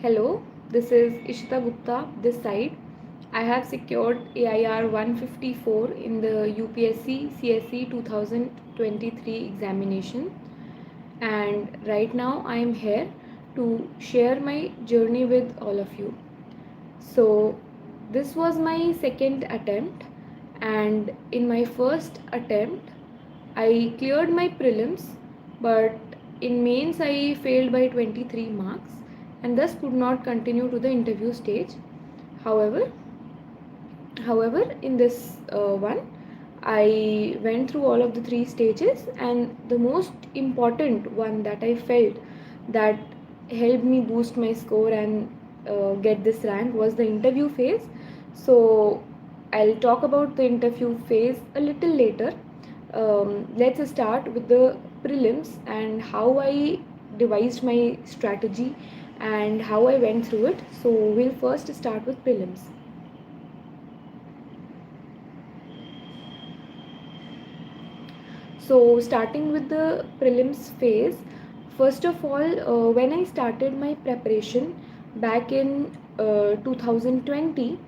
Hello, this is Ishita Gupta this side. I have secured AIR 154 in the UPSC CSE 2023 examination, and right now I am here to share my journey with all of you. So, this was my second attempt, and in my first attempt, I cleared my prelims, but in mains I failed by 23 marks and thus could not continue to the interview stage. However, in this one, I went through all of the three stages, and the most important one that I felt that helped me boost my score and get this rank was the interview phase. So I'll talk about the interview phase a little later. Let's start with the prelims and how I devised my strategy and how I went through it. So we'll first start with prelims. So starting with the prelims phase, first of all, when I started my preparation back in 2020,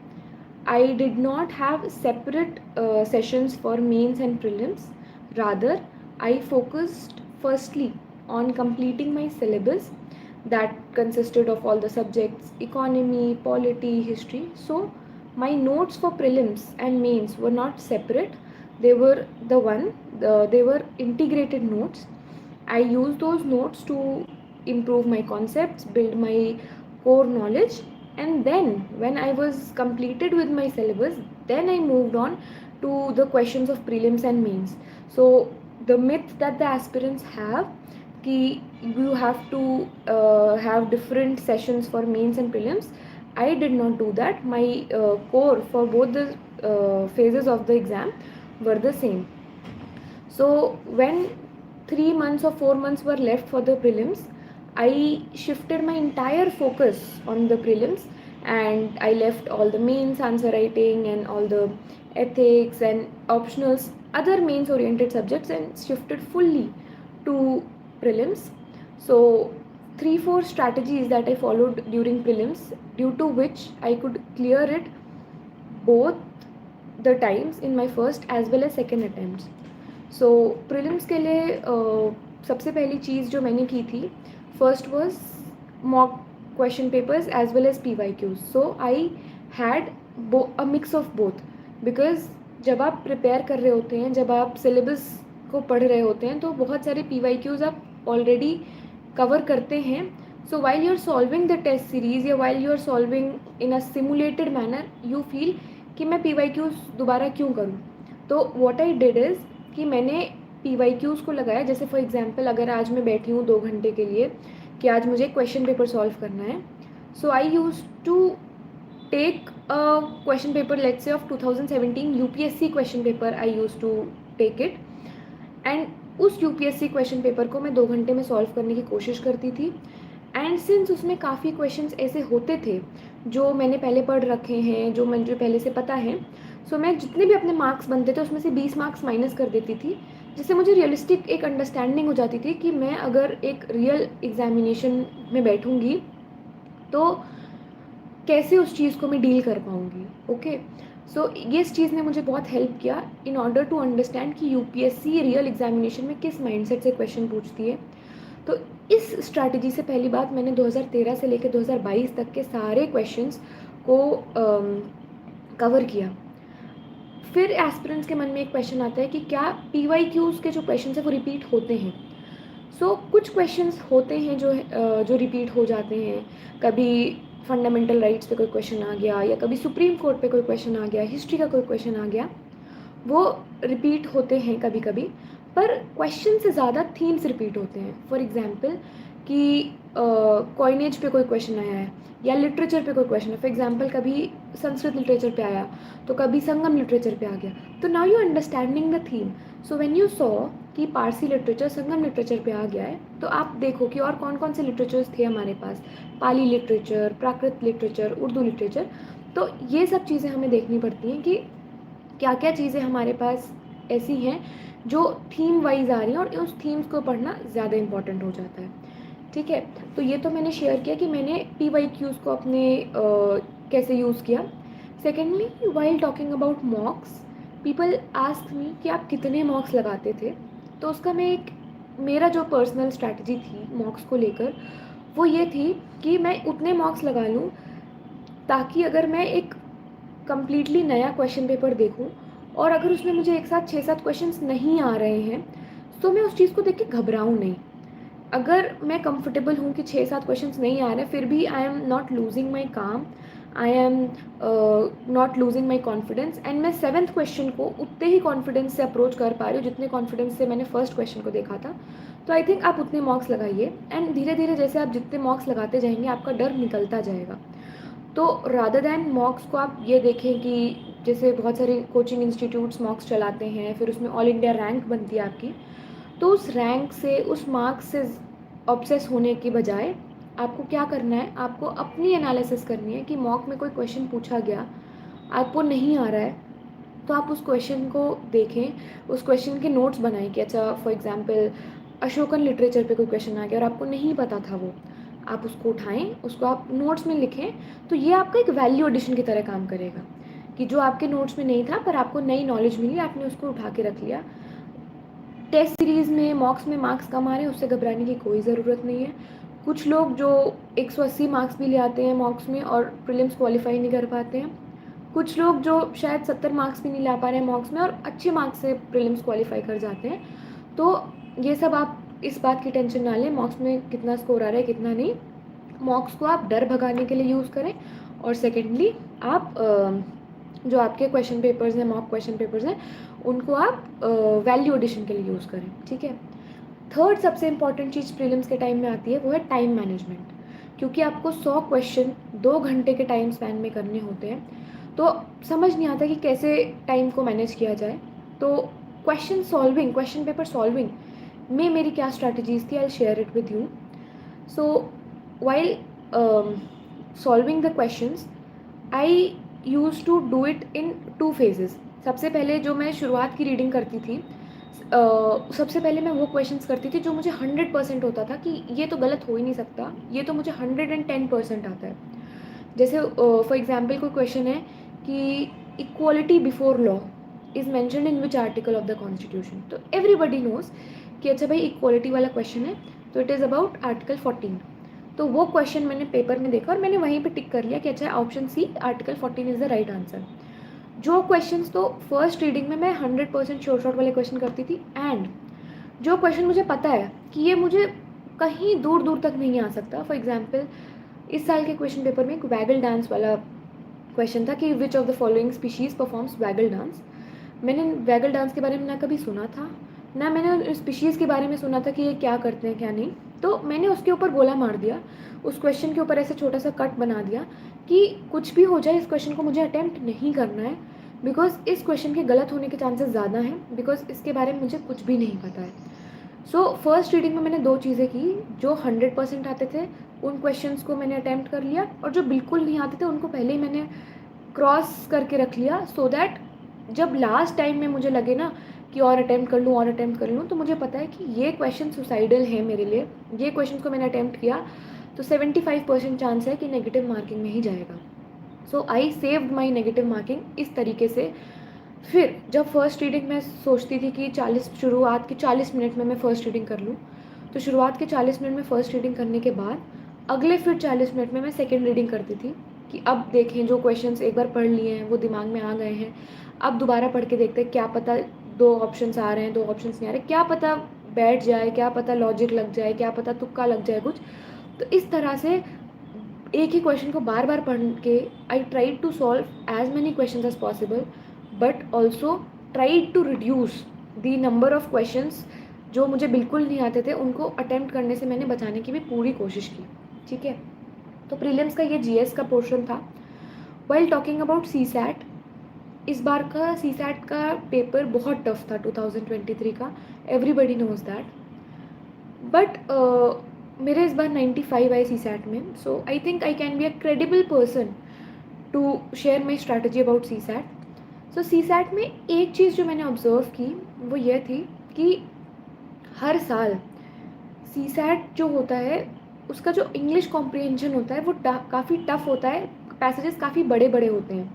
I did not have separate sessions for mains and prelims. Rather, I focused firstly on completing my syllabus that consisted of all the subjects economy, polity, history. So, my notes for prelims and mains were not separate, they were they were integrated notes. I used those notes to improve my concepts, build my core knowledge, and then when I was completed with my syllabus, then I moved on to the questions of prelims and mains. So the myth that the aspirants have कि you have to have different sessions for mains and prelims, I did not do that. My core for both the phases of the exam were the same. So when 3 months or 4 months were left for the prelims, I shifted my entire focus on the prelims, and I left all the mains answer writing and all the ethics and optionals, other mains oriented subjects, and shifted fully to prelims. So 3-4 strategies that I followed during prelims, due to which I could clear it both the times in my first as well as second attempts. So prelims के लिए सबसे पहली चीज़ जो मैंने की थी, first was mock question papers as well as PYQs. So I had a mix of both, because जब आप प्रिपेयर कर रहे होते हैं, जब आप सिलेबस को पढ़ रहे होते हैं, तो बहुत सारे PYQs आप ऑलरेडी कवर करते हैं. So while you are solving the test series या while you are solving in a simulated manner, you feel कि मैं PYQs दोबारा क्यों करूँ. तो वॉट आई डिड इज़ कि मैंने PYQs को लगाया. जैसे फॉर एग्जांपल अगर आज मैं बैठी हूँ 2 घंटे के लिए कि आज मुझे क्वेश्चन पेपर सॉल्व करना है, so I use to take a question paper let's say of 2017 UPSC question paper. I use to take it, and उस UPSC क्वेश्चन पेपर को मैं 2 घंटे में सॉल्व करने की कोशिश करती थी. एंड सिंस उसमें काफ़ी क्वेश्चंस ऐसे होते थे जो मैंने पहले पढ़ रखे हैं, जो मुझे पहले से पता है, सो मैं जितने भी अपने मार्क्स बनते थे उसमें से 20 मार्क्स माइनस कर देती थी, जिससे मुझे रियलिस्टिक एक अंडरस्टैंडिंग हो जाती थी कि मैं अगर एक रियल एग्जामिनेशन में बैठूँगी तो कैसे उस चीज़ को मैं डील कर पाऊँगी. ओके, सो ये इस चीज़ ने मुझे बहुत हेल्प किया इन ऑर्डर टू अंडरस्टैंड कि UPSC रियल एग्जामिनेशन में किस माइंडसेट से क्वेश्चन पूछती है. तो इस स्ट्रैटेजी से पहली बात मैंने 2013 से लेकर 2022 तक के सारे क्वेश्चंस को कवर किया. फिर एस्पिरेंट्स के मन में एक क्वेश्चन आता है कि क्या PYQs के जो क्वेश्चंस हैं वो रिपीट होते हैं. सो कुछ क्वेश्चंस होते हैं जो रिपीट हो जाते हैं. कभी फंडामेंटल राइट्स पे कोई क्वेश्चन आ गया, या कभी सुप्रीम कोर्ट पे कोई क्वेश्चन आ गया, हिस्ट्री का कोई क्वेश्चन आ गया, वो रिपीट होते हैं कभी कभी. पर क्वेश्चन से ज़्यादा थीम्स रिपीट होते हैं. फॉर एग्जांपल कि कॉइनेज पे कोई क्वेश्चन आया है या लिटरेचर पे कोई क्वेश्चन है. फॉर एग्जांपल कभी संस्कृत लिटरेचर पे आया तो कभी संगम लिटरेचर पे आ गया. तो now you understanding the theme. So when you saw कि पारसी लिटरेचर संगम लिटरेचर पे आ गया है, तो आप देखो कि और कौन कौन से लिटरेचर्स थे हमारे पास. पाली लिटरेचर, प्राकृत लिटरेचर, उर्दू लिटरेचर. तो ये सब चीज़ें हमें देखनी पड़ती हैं कि क्या क्या चीज़ें हमारे पास ऐसी हैं जो थीम वाइज आ रही हैं, और उस थीम्स को पढ़ना ज़्यादा इम्पॉर्टेंट हो जाता है. ठीक है, तो ये तो मैंने शेयर किया कि मैंने PYQs को अपने कैसे यूज़ किया। Secondly, while talking about मॉक्स, people ask me कि आप कितने मॉक्स लगाते थे। तो उसका मेरा जो पर्सनल स्ट्रैटेजी थी मॉक्स को लेकर, वो ये थी कि मैं उतने मॉक्स लगा लूँ ताकि अगर मैं एक कम्प्लीटली नया क्वेश्चन पेपर देखूं और अगर उसमें मुझे एक साथ 6-7 क्वेश्चंस नहीं आ रहे हैं तो मैं उस चीज़ को देख के घबराऊँ नहीं। अगर मैं कंफर्टेबल हूँ कि 6-7 क्वेश्चंस नहीं आ रहे फिर भी I am not losing my काम, I am not losing my confidence, and मैं 7th क्वेश्चन को उतने ही कॉन्फिडेंस से अप्रोच कर पा रही हूँ जितने कॉन्फिडेंस से मैंने फर्स्ट क्वेश्चन को देखा था, तो आई थिंक आप उतने मार्क्स लगाइए। एंड धीरे धीरे जैसे आप जितने मार्क्स लगाते जाएंगे आपका डर निकलता जाएगा। तो रादर दैन मॉक्स को आप ये देखें कि जैसे बहुत सारे कोचिंग इंस्टीट्यूट्स मॉक्स चलाते हैं, फिर उसमें ऑल इंडिया रैंक बनती है आपकी, तो उस रैंक से उस मार्क्स से ऑब्सेस होने के बजाय आपको क्या करना है, आपको अपनी एनालिसिस करनी है कि मॉक में कोई क्वेश्चन पूछा गया, आपको नहीं आ रहा है, तो आप उस क्वेश्चन को देखें, उस क्वेश्चन के नोट्स बनाएं कि अच्छा फॉर एग्जांपल अशोकन लिटरेचर पे कोई क्वेश्चन आ गया और आपको नहीं पता था वो, आप उसको उठाएं, उसको आप नोट्स में लिखें। तो ये आपका एक वैल्यू एडिशन की तरह काम करेगा कि जो आपके नोट्स में नहीं था पर आपको नई नॉलेज मिली, आपने उसको उठा के रख लिया। टेस्ट सीरीज़ में मॉक्स में मार्क्स कम आ रहे हैं उससे घबराने की कोई ज़रूरत नहीं है। कुछ लोग जो 180 मार्क्स भी ले आते हैं मॉक्स में और प्रीलिम्स क्वालिफाई नहीं कर पाते हैं, कुछ लोग जो शायद 70 मार्क्स भी नहीं ला पा रहे हैं मॉक्स में और अच्छे मार्क्स से प्रीलिम्स क्वालिफाई कर जाते हैं। तो ये सब आप इस बात की टेंशन ना लें मॉक्स में कितना स्कोर आ रहा है कितना नहीं। मॉक्स को आप डर भगाने के लिए यूज़ करें, और सेकेंडली आप जो आपके क्वेश्चन पेपर्स हैं, मॉक क्वेश्चन पेपर्स हैं, उनको आप वैल्यू एडिशन के लिए यूज़ करें। ठीक है, थर्ड सबसे इंपॉर्टेंट चीज़ प्रीलिम्स के टाइम में आती है वो है टाइम मैनेजमेंट। क्योंकि आपको 100 क्वेश्चन 2 घंटे के टाइम स्पैन में करने होते हैं, तो समझ नहीं आता कि कैसे टाइम को मैनेज किया जाए। तो क्वेश्चन पेपर सॉल्विंग में मेरी क्या स्ट्रैटेजीज थी, I share it with you. So while solving the questions I use to do it in 2 phases। सबसे पहले जो मैं शुरुआत की रीडिंग करती थी, सबसे पहले मैं वो क्वेश्चंस करती थी जो मुझे 100% होता था कि ये तो गलत हो ही नहीं सकता, ये तो मुझे 110% आता है। जैसे फॉर एग्जाम्पल कोई क्वेश्चन है कि equality before law is mentioned in which article of the constitution, तो एवरीबडी नोज कि अच्छा भाई इक्वालिटी वाला क्वेश्चन है तो इट इज़ अबाउट आर्टिकल 14। तो वो क्वेश्चन मैंने पेपर में देखा और मैंने वहीं पे टिक कर लिया कि अच्छा option C article 14 is the right answer. जो क्वेश्चंस तो फर्स्ट रीडिंग में मैं 100% शॉर्ट वाले क्वेश्चन करती थी, एंड जो क्वेश्चन मुझे पता है कि ये मुझे कहीं दूर दूर तक नहीं आ सकता, फॉर एग्जाम्पल इस साल के क्वेश्चन पेपर में एक वैगल डांस वाला क्वेश्चन था कि विच of the following species performs vagal dance. मैंने वैगल डांस के बारे में ना कभी सुना था, ना मैंने स्पीशीज़ के बारे में सुना था कि ये क्या करते हैं क्या नहीं। तो मैंने उसके ऊपर गोला मार दिया, उस क्वेश्चन के ऊपर ऐसे छोटा सा कट बना दिया कि कुछ भी हो जाए इस क्वेश्चन को मुझे अटैम्प्ट नहीं करना है, बिकॉज इस क्वेश्चन के गलत होने के चांसेस ज़्यादा हैं, बिकॉज इसके बारे में मुझे कुछ भी नहीं पता है। सो फर्स्ट रीडिंग में मैंने 2 चीज़ें की, जो 100% आते थे उन क्वेश्चंस को मैंने अटैम्प्ट कर लिया, और जो बिल्कुल नहीं आते थे उनको पहले ही मैंने क्रॉस करके रख लिया, सो दैट जब लास्ट टाइम में मुझे लगे ना कि और अटैम्प्ट कर लूँ तो मुझे पता है कि ये क्वेश्चन सुसाइडल है मेरे लिए, ये क्वेश्चन को मैंने अटैम्प्ट किया तो 75% चांस है कि नेगेटिव मार्किंग में ही जाएगा। So I saved my negative marking इस तरीके से। फिर जब फर्स्ट रीडिंग में सोचती थी कि शुरुआत के 40 मिनट में मैं फ़र्स्ट रीडिंग कर लूँ, तो शुरुआत के 40 मिनट में फ़र्स्ट रीडिंग करने के बाद अगले फिर 40 मिनट में मैं सेकेंड रीडिंग करती थी कि अब देखें जो क्वेश्चंस एक बार पढ़ लिए हैं वो दिमाग में आ गए हैं, अब दोबारा पढ़ के देखते हैं, क्या पता 2 ऑप्शंस आ रहे हैं 2 ऑप्शंस नहीं आ रहे, क्या पता बैठ जाए, क्या पता लॉजिक लग जाए, क्या पता तुक्का लग जाए कुछ। तो इस तरह से एक ही क्वेश्चन को बार बार पढ़ के I tried to solve as many question as possible, but also tried to reduce the number of questions जो मुझे बिल्कुल नहीं आते थे, उनको अटेम्प्ट करने से मैंने बचाने की भी पूरी कोशिश की। ठीक है, तो प्रीलिम्स का ये जीएस का पोर्शन था। वाइल टॉकिंग अबाउट सीसैट, इस बार का सीसैट का पेपर बहुत टफ था 2023 का, एवरीबडी नोज दैट, बट मेरे इस बार 95 आए सीसैट में, so I think I can be a credible person to share my strategy about CSAT. So CSAT में एक चीज़ जो मैंने ऑब्ज़र्व की वो ये थी कि हर साल सीसैट जो होता है उसका जो इंग्लिश कॉम्प्रिहेंशन होता है वो काफ़ी टफ होता है, पैसेजेस काफ़ी बड़े बड़े होते हैं।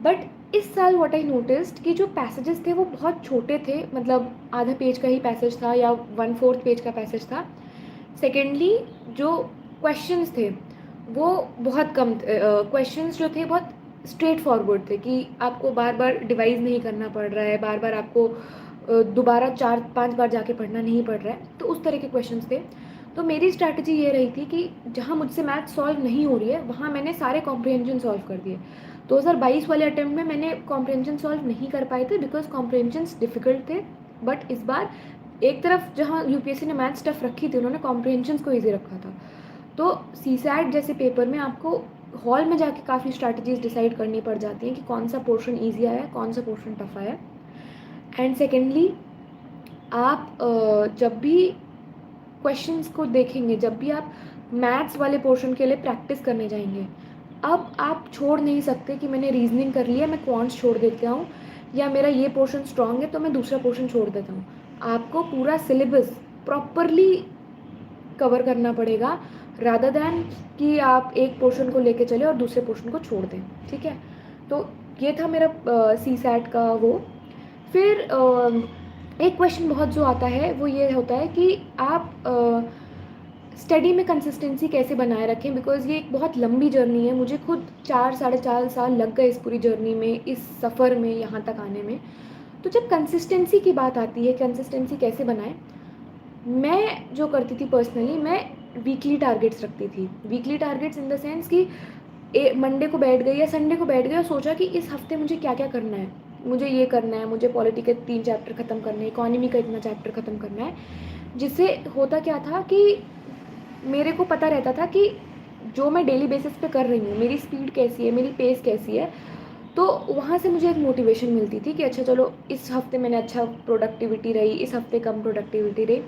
बट इस साल व्हाट आई नोटिस्ड कि जो पैसेजेस थे वो बहुत छोटे थे, मतलब आधा पेज का ही पैसेज था या 1/4 पेज का पैसेज था। सेकेंडली जो क्वेश्चंस थे वो बहुत कम थे, क्वेश्चंस जो थे बहुत स्ट्रेट फॉरवर्ड थे कि आपको बार बार डिवाइस नहीं करना पड़ रहा है, बार बार आपको दोबारा 4-5 बार जाके पढ़ना नहीं पड़ रहा है, तो उस तरह के क्वेश्चंस थे। तो मेरी स्ट्रैटेजी ये रही थी कि जहाँ मुझसे मैथ सॉल्व नहीं हो रही है वहाँ मैंने सारे कॉम्प्रिहेंशन सॉल्व कर दिए। 2022 वाले अटेम्प्ट में मैंने कॉम्प्रिहेंशन सॉल्व नहीं कर पाए थे बिकॉज कॉम्प्रिहेंशंस डिफ़िकल्ट थे। बट इस बार एक तरफ जहाँ यूपीएससी ने मैथ्स टफ रखी थी उन्होंने कॉम्प्रिहेंशंस को ईजी रखा था। तो सीसैट जैसे पेपर में आपको हॉल में जाके काफ़ी स्ट्रैटेजीज डिसाइड करनी पड़ जाती हैं कि कौन सा पोर्शन ईजी आया है, कौन सा पोर्शन टफ आया है। एंड सेकेंडली आप जब भी क्वेश्चंस को देखेंगे, जब भी आप मैथ्स वाले पोर्शन के लिए प्रैक्टिस करने जाएंगे, अब आप छोड़ नहीं सकते कि मैंने रीजनिंग कर लिया, मैं क्वांट्स छोड़ देता हूँ, या मेरा ये पोर्शन स्ट्रांग है तो मैं दूसरा पोर्शन छोड़ देता हूँ। आपको पूरा सिलेबस प्रॉपरली कवर करना पड़ेगा रादर दैन कि आप एक पोर्शन को लेके चले और दूसरे पोर्शन को छोड़ दें। ठीक है, तो ये था मेरा सी सैट का वो। फिर एक क्वेश्चन बहुत जो आता है वो ये होता है कि आप स्टडी में कंसिस्टेंसी कैसे बनाए रखें, बिकॉज़ ये एक बहुत लंबी जर्नी है। मुझे खुद 4-4.5 साल लग गए इस पूरी जर्नी में, इस सफ़र में, यहाँ तक आने में। तो जब कंसिस्टेंसी की बात आती है, कंसिस्टेंसी कैसे बनाएं, मैं जो करती थी पर्सनली, मैं वीकली टारगेट्स रखती थी। Weekly targets in the sense कि मंडे को बैठ गई या संडे को बैठ गई और सोचा कि इस हफ्ते मुझे क्या क्या करना है। मुझे ये करना है, मुझे पॉलिटी के 3 चैप्टर ख़त्म करने हैं, इकोनॉमी का इतना चैप्टर ख़त्म करना है। जिससे होता क्या था कि मेरे को पता रहता था कि जो मैं डेली बेसिस पे कर रही हूँ, मेरी स्पीड कैसी है, मेरी पेस कैसी है। तो वहाँ से मुझे एक मोटिवेशन मिलती थी कि अच्छा चलो इस हफ्ते मैंने अच्छा प्रोडक्टिविटी रही, इस हफ्ते कम प्रोडक्टिविटी रही।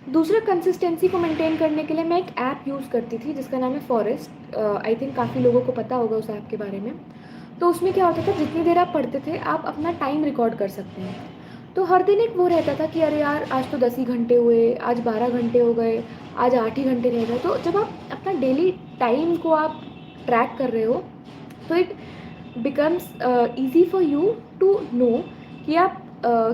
दूसरा, कंसिस्टेंसी को मेंटेन करने के लिए मैं एक ऐप यूज़ करती थी जिसका नाम है फॉरेस्ट। आई थिंक काफ़ी लोगों को पता होगा उस ऐप के बारे में। तो उसमें क्या होता था, जितनी देर आप पढ़ते थे आप अपना टाइम रिकॉर्ड कर सकते हैं। तो हर दिन एक वो रहता था कि अरे यार आज तो 10 ही घंटे हुए, आज 12 घंटे हो गए, आज 8 ही घंटे रह गए। तो जब आप अपना डेली टाइम को आप ट्रैक कर रहे हो तो it becomes easy for you to know कि आप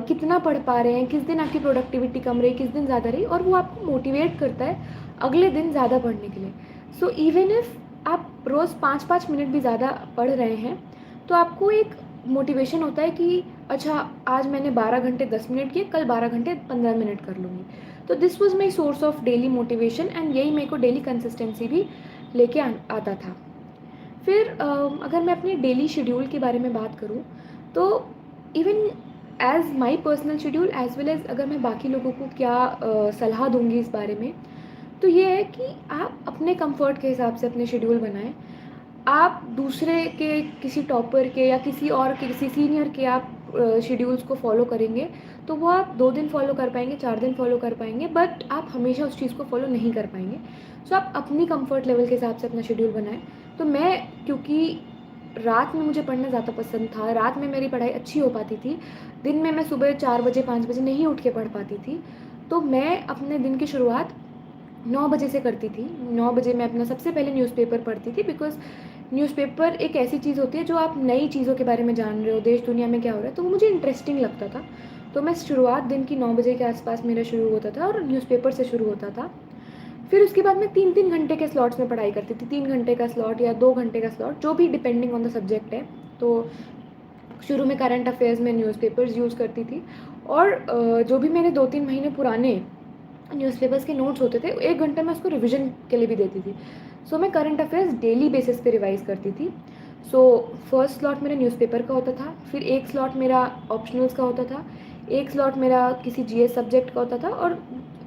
कितना पढ़ पा रहे हैं, किस दिन आपकी प्रोडक्टिविटी कम रही, किस दिन ज़्यादा रही, और वो आपको मोटिवेट करता है अगले दिन ज़्यादा पढ़ने के लिए। सो इवन इफ़ आप रोज़ 5-5 मिनट भी ज़्यादा पढ़ रहे हैं तो आपको एक मोटिवेशन होता है कि अच्छा आज मैंने 12 घंटे 10 मिनट किए, कल 12 घंटे 15 मिनट कर लूँगी। तो this was my source of daily motivation and यही मेरे को डेली कंसिस्टेंसी भी लेके आता था। फिर अगर मैं अपने डेली शेड्यूल के बारे में बात करूँ तो even as my personal schedule as well as अगर मैं बाकी लोगों को क्या सलाह दूँगी इस बारे में, तो ये है कि आप अपने कंफर्ट के हिसाब से अपने शेड्यूल बनाएं। आप दूसरे के किसी टॉपर के या किसी और के किसी सीनियर के आप शेड्यूल्स को फॉलो करेंगे तो वो आप 2 दिन फॉलो कर पाएंगे, 4 दिन फॉलो कर पाएंगे, बट आप हमेशा उस चीज़ को फॉलो नहीं कर पाएंगे। सो आप अपनी कंफर्ट लेवल के हिसाब से अपना शेड्यूल बनाएं। तो मैं, क्योंकि रात में मुझे पढ़ना ज़्यादा पसंद था, रात में मेरी पढ़ाई अच्छी हो पाती थी, दिन में मैं सुबह 4 बजे 5 बजे नहीं उठ के पढ़ पाती थी, तो मैं अपने दिन की शुरुआत 9 बजे से करती थी। 9 बजे मैं अपना सबसे पहले न्यूज़पेपर पढ़ती थी, बिकॉज़ न्यूज़पेपर एक ऐसी चीज़ होती है जो आप नई चीज़ों के बारे में जान रहे हो, देश दुनिया में क्या हो रहा है, तो वो मुझे इंटरेस्टिंग लगता था। तो मैं शुरुआत दिन की 9 बजे के आसपास मेरा शुरू होता था और न्यूज़पेपर से शुरू होता था। फिर उसके बाद मैं 3-3 घंटे के स्लॉट्स में पढ़ाई करती थी, 3 घंटे का स्लॉट या 2 घंटे का स्लॉट, जो भी डिपेंडिंग ऑन द सब्जेक्ट है। तो शुरू में करंट अफेयर्स में न्यूज़पेपर्स यूज़ करती थी, और जो भी मेरे 2-3 महीने पुराने न्यूज़पेपर्स के नोट्स होते थे, 1 घंटे मैं उसको रिविज़न के लिए भी देती थी। सो मैं करंट अफेयर्स डेली बेसिस पे रिवाइज़ करती थी। सो फर्स्ट स्लॉट मेरा न्यूज़पेपर का होता था, फिर एक स्लॉट मेरा ऑप्शनल्स का होता था, एक स्लॉट मेरा किसी जीएस सब्जेक्ट का होता था, और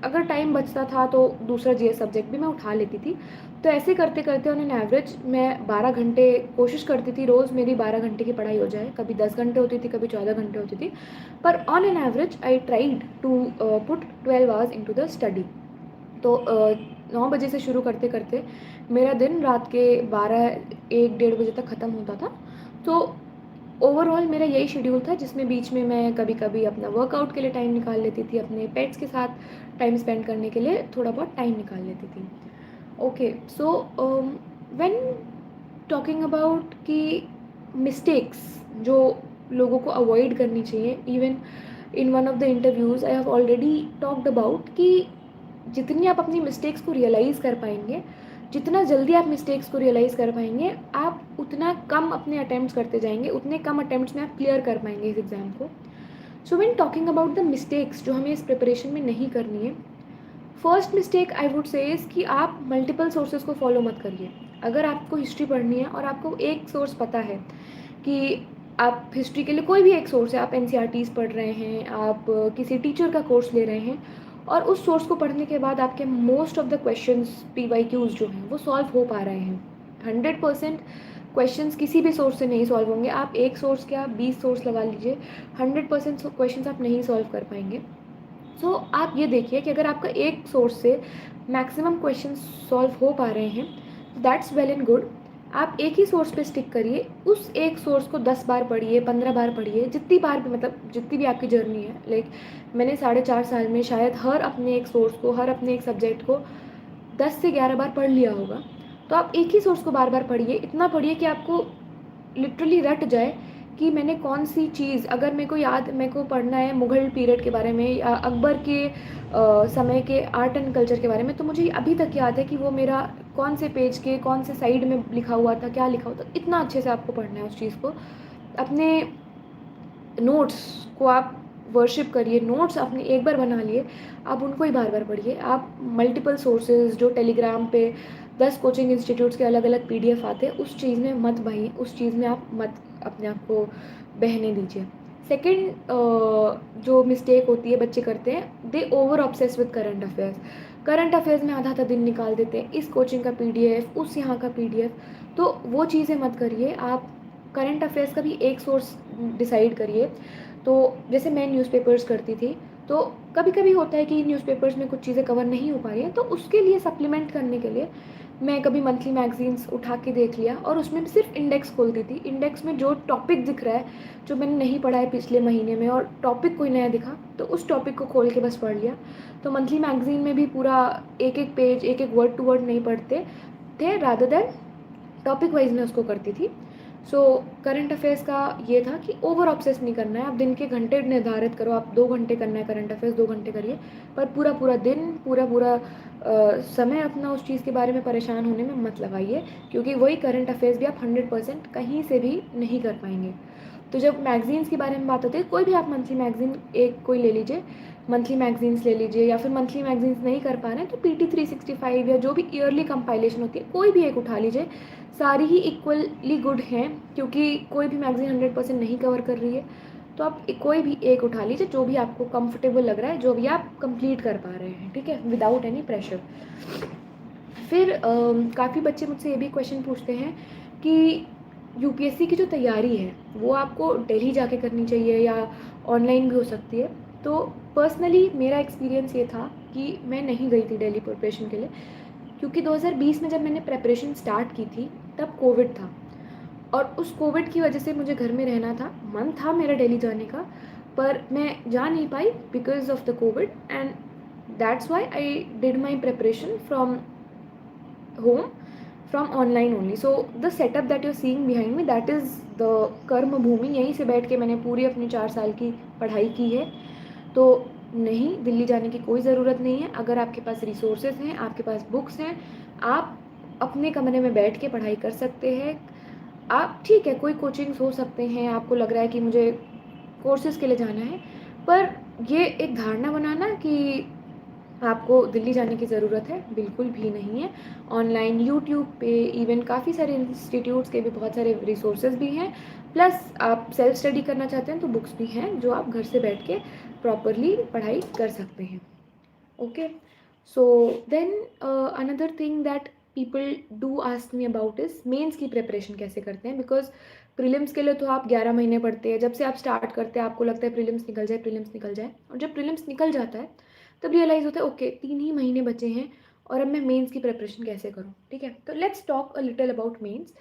अगर टाइम बचता था तो दूसरा जीएस सब्जेक्ट भी मैं उठा लेती थी। तो ऐसे करते करते ऑन एन एवरेज मैं 12 घंटे कोशिश करती थी रोज़ मेरी 12 घंटे की पढ़ाई हो जाए। कभी 10 घंटे होती थी, कभी 14 घंटे होती थी, पर on an average I tried to put 12 hours into the study. तो 9 बजे से शुरू करते करते मेरा दिन रात के 12-1-1:30 बजे तक ख़त्म होता था। तो ओवरऑल मेरा यही शेड्यूल था, जिसमें बीच में मैं कभी कभी अपना वर्कआउट के लिए टाइम निकाल लेती थी, अपने पेट्स के साथ टाइम स्पेंड करने के लिए थोड़ा बहुत टाइम निकाल लेती थी। Okay, so when talking about कि मिस्टेक्स जो लोगों को अवॉइड करनी चाहिए, even in one of the interviews I have already talked about कि जितनी आप अपनी मिस्टेक्स को रियलाइज़ कर पाएंगे, जितना जल्दी आप मिस्टेक्स को रियलाइज़ कर पाएंगे, आप उतना कम अपने अटैम्प्ट्स करते जाएंगे, उतने कम अटैम्प्ट्स में आप क्लियर कर पाएंगे इस एग्ज़ाम को. So when talking about the mistakes जो हमें इस प्रिपरेशन में नहीं करनी है, first mistake I would say is कि आप मल्टीपल सोर्सेज को फॉलो मत करिए. अगर आपको हिस्ट्री पढ़नी है और आपको एक सोर्स पता है कि आप हिस्ट्री के लिए कोई भी एक सोर्स है, आप एन पढ़ रहे हैं, आप किसी टीचर का कोर्स ले रहे हैं, और उस सोर्स को पढ़ने के बाद आपके most of the questions PYQs जो हैं वो सॉल्व हो पा रहे हैं. 100% क्वेश्चंस किसी भी सोर्स से नहीं सॉल्व होंगे. आप एक सोर्स क्या 20 सोर्स लगा लीजिए, 100% क्वेश्चंस आप नहीं सॉल्व कर पाएंगे. सो आप ये देखिए कि अगर आपका एक सोर्स से मैक्सिमम क्वेश्चन सॉल्व हो पा रहे हैं, दैट्स वेल एंड गुड. आप एक ही सोर्स पे स्टिक करिए, उस एक सोर्स को 10 बार पढ़िए, 15 बार पढ़िए, जितनी बार भी, मतलब जितनी भी आपकी जर्नी है. लाइक मैंने 4.5 साल में शायद हर अपने एक सोर्स को, हर अपने एक सब्जेक्ट को 10 से 11 बार पढ़ लिया होगा. तो आप एक ही सोर्स को बार बार पढ़िए, इतना पढ़िए कि आपको लिटरली रट जाए कि मैंने कौन सी चीज़, अगर मेरे को पढ़ना है मुग़ल पीरियड के बारे में या अकबर के समय के आर्ट एंड कल्चर के बारे में, तो मुझे अभी तक याद है कि वो मेरा कौन से पेज के कौन से साइड में लिखा हुआ था, क्या लिखा हुआ था. इतना अच्छे से आपको पढ़ना है उस चीज़ को. अपने नोट्स को आप वर्शिप करिए. नोट्स आपने एक बार बना लिए, आप उनको ही बार बार पढ़िए. आप मल्टीपल सोर्सेज जो टेलीग्राम पे 10 कोचिंग इंस्टीट्यूट्स के अलग अलग PDF आते हैं, उस चीज़ में मत बहिए, उस चीज़ में आप मत अपने आप को बहने दीजिए. सेकेंड जो मिस्टेक होती है बच्चे करते हैं, they over obsess with current affairs. Current affairs में आधा आधा दिन निकाल देते हैं, इस कोचिंग का PDF, उस यहाँ का PDF. तो वो चीज़ें मत करिए. आप करंट अफेयर्स का भी एक सोर्स डिसाइड करिए. तो जैसे मैं न्यूज़पेपर्स करती थी, तो कभी कभी होता है कि न्यूज़पेपर्स में कुछ चीज़ें कवर नहीं हो पा रही हैं, तो उसके लिए सप्लीमेंट करने के लिए मैं कभी मंथली मैगजीन्स उठा के देख लिया और उसमें सिर्फ इंडेक्स खोलती थी. इंडेक्स में जो टॉपिक दिख रहा है, जो मैंने नहीं पढ़ा है पिछले महीने में, और टॉपिक कोई नया दिखा, तो उस टॉपिक को खोल के बस पढ़ लिया. तो मंथली मैगजीन में भी पूरा एक एक पेज, एक एक वर्ड टू वर्ड नहीं पढ़ते थे, रादर देन टॉपिक वाइज मैं उसको करती थी. सो करंट अफेयर्स का ये था कि ओवर ऑब्सेस नहीं करना है. आप दिन के घंटे निर्धारित करो, आप 2 घंटे करना है करंट अफेयर्स, 2 घंटे करिए, पर पूरा पूरा दिन, पूरा पूरा समय अपना उस चीज़ के बारे में परेशान होने में मत लगाइए, क्योंकि वही करंट अफेयर्स भी आप 100% कहीं से भी नहीं कर पाएंगे. तो जब मैगजीन्स के बारे में बात होती है, कोई भी आप मंथली मैगजीन एक कोई ले लीजिए, मंथली मैगजीन्स ले लीजिए, या फिर मंथली मैगजीन्स नहीं कर पा रहे हैं तो PT 365 या जो भी ईयरली कंपाइलेशन होती है, कोई भी एक उठा लीजिए. सारी ही इक्वली गुड हैं, क्योंकि कोई भी मैगजीन 100% नहीं कवर कर रही है. तो आप कोई भी एक उठा लीजिए जो भी आपको कंफर्टेबल लग रहा है, जो भी आप कंप्लीट कर पा रहे हैं, ठीक है, विदाउट एनी प्रेशर. फिर काफ़ी बच्चे मुझसे ये भी क्वेश्चन पूछते हैं कि UPSC की जो तैयारी है वो आपको दिल्ली जाके करनी चाहिए या ऑनलाइन भी हो सकती है. तो पर्सनली मेरा एक्सपीरियंस ये था कि मैं नहीं गई थी दिल्ली प्रिपरेशन के लिए, क्योंकि 2020 में जब मैंने प्रेपरेशन स्टार्ट की थी तब कोविड था, और उस कोविड की वजह से मुझे घर में रहना था. मन था मेरा दिल्ली जाने का, पर मैं जा नहीं पाई because of the COVID, and that's why I did my preparation from home, from online only. So the setup that you're seeing behind me, that is the कर्म भूमि. यहीं से बैठ के मैंने पूरी अपनी 4 साल की पढ़ाई की है. तो नहीं, दिल्ली जाने की कोई ज़रूरत नहीं है. अगर आपके पास रिसोर्सेज हैं, आपके पास बुक्स हैं, आप अपने कमरे में बैठ के पढ़ाई कर सकते हैं. आप ठीक है, कोई कोचिंग्स हो सकते हैं, आपको लग रहा है कि मुझे कोर्सेज़ के लिए जाना है, पर ये एक धारणा बनाना कि आपको दिल्ली जाने की ज़रूरत है, बिल्कुल भी नहीं है. ऑनलाइन यूट्यूब पे इवन काफ़ी सारे इंस्टीट्यूट्स के भी बहुत सारे रिसोर्सेज भी हैं. प्लस आप सेल्फ स्टडी करना चाहते हैं तो बुक्स भी हैं जो आप घर से बैठ के प्रॉपरली पढ़ाई कर सकते हैं. Okay, so then another thing that people do ask me about is mains की प्रिपरेशन कैसे करते हैं. बिकॉज प्रीलिम्स के लिए तो आप 11 महीने पढ़ते हैं. जब से आप स्टार्ट करते हैं आपको लगता है प्रीलिम्स निकल जाए, प्रीलिम्स निकल जाए, और जब प्रीलिम्स निकल जाता है तब रियलाइज़ होता है ओके 3 ही महीने बचे हैं और अब मैं मेंस की प्रिपरेशन कैसे करूँ. ठीक है, तो let's talk a little about mains.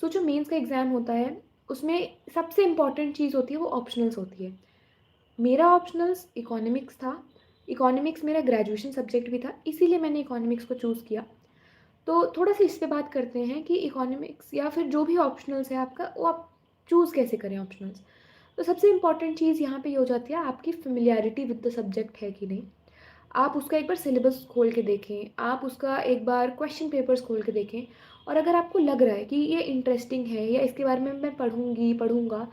So जो मेंस का एग्ज़ाम होता है उसमें सबसे इम्पॉर्टेंट चीज़ होती है वो ऑप्शनल्स होती है. मेरा ऑप्शनल्स इकोनॉमिक्स था. इकोनॉमिक्स मेरा ग्रेजुएशन सब्जेक्ट भी था, इसीलिए मैंने इकोनॉमिक्स को चूज़ किया. तो थोड़ा-सा इस पे बात करते हैं कि इकोनॉमिक्स या फिर जो भी ऑप्शनल्स है आपका, वो आप चूज़ कैसे करें ऑप्शनल्स। तो सबसे इम्पोर्टेंट चीज़ यहाँ पे ये हो जाती है, आपकी फ़ैमिलियरिटी विद द सब्जेक्ट है कि नहीं। आप उसका एक बार सिलेबस खोल के देखें, आप उसका एक बार क्वेश्चन पेपर्स खोल के देखें, और अगर आपको लग रहा है कि ये इंटरेस्टिंग है या इसके बारे में मैं पढ़ूँगा,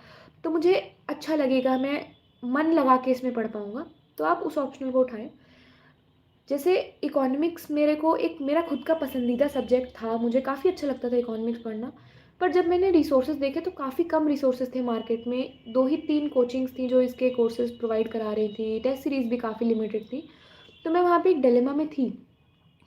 तो मुझे अच्छा लगेगा, मैं मन लगा के इसमें पढ़ पाऊँगा, तो आप उस ऑप्शनल को उठाएँ। जैसे इकोनॉमिक्स मेरे को एक मेरा खुद का पसंदीदा सब्जेक्ट था, मुझे काफ़ी अच्छा लगता था इकोनॉमिक्स पढ़ना। पर जब मैंने रिसोर्सेज़ देखे तो काफ़ी कम रिसोर्सेज़ थे मार्केट में, 2 ही 3 कोचिंग्स थी जो इसके कोर्सेज़ प्रोवाइड करा रही थी, टेस्ट सीरीज़ भी काफ़ी लिमिटेड थी। तो मैं वहाँ पे एक डिलेमा में थी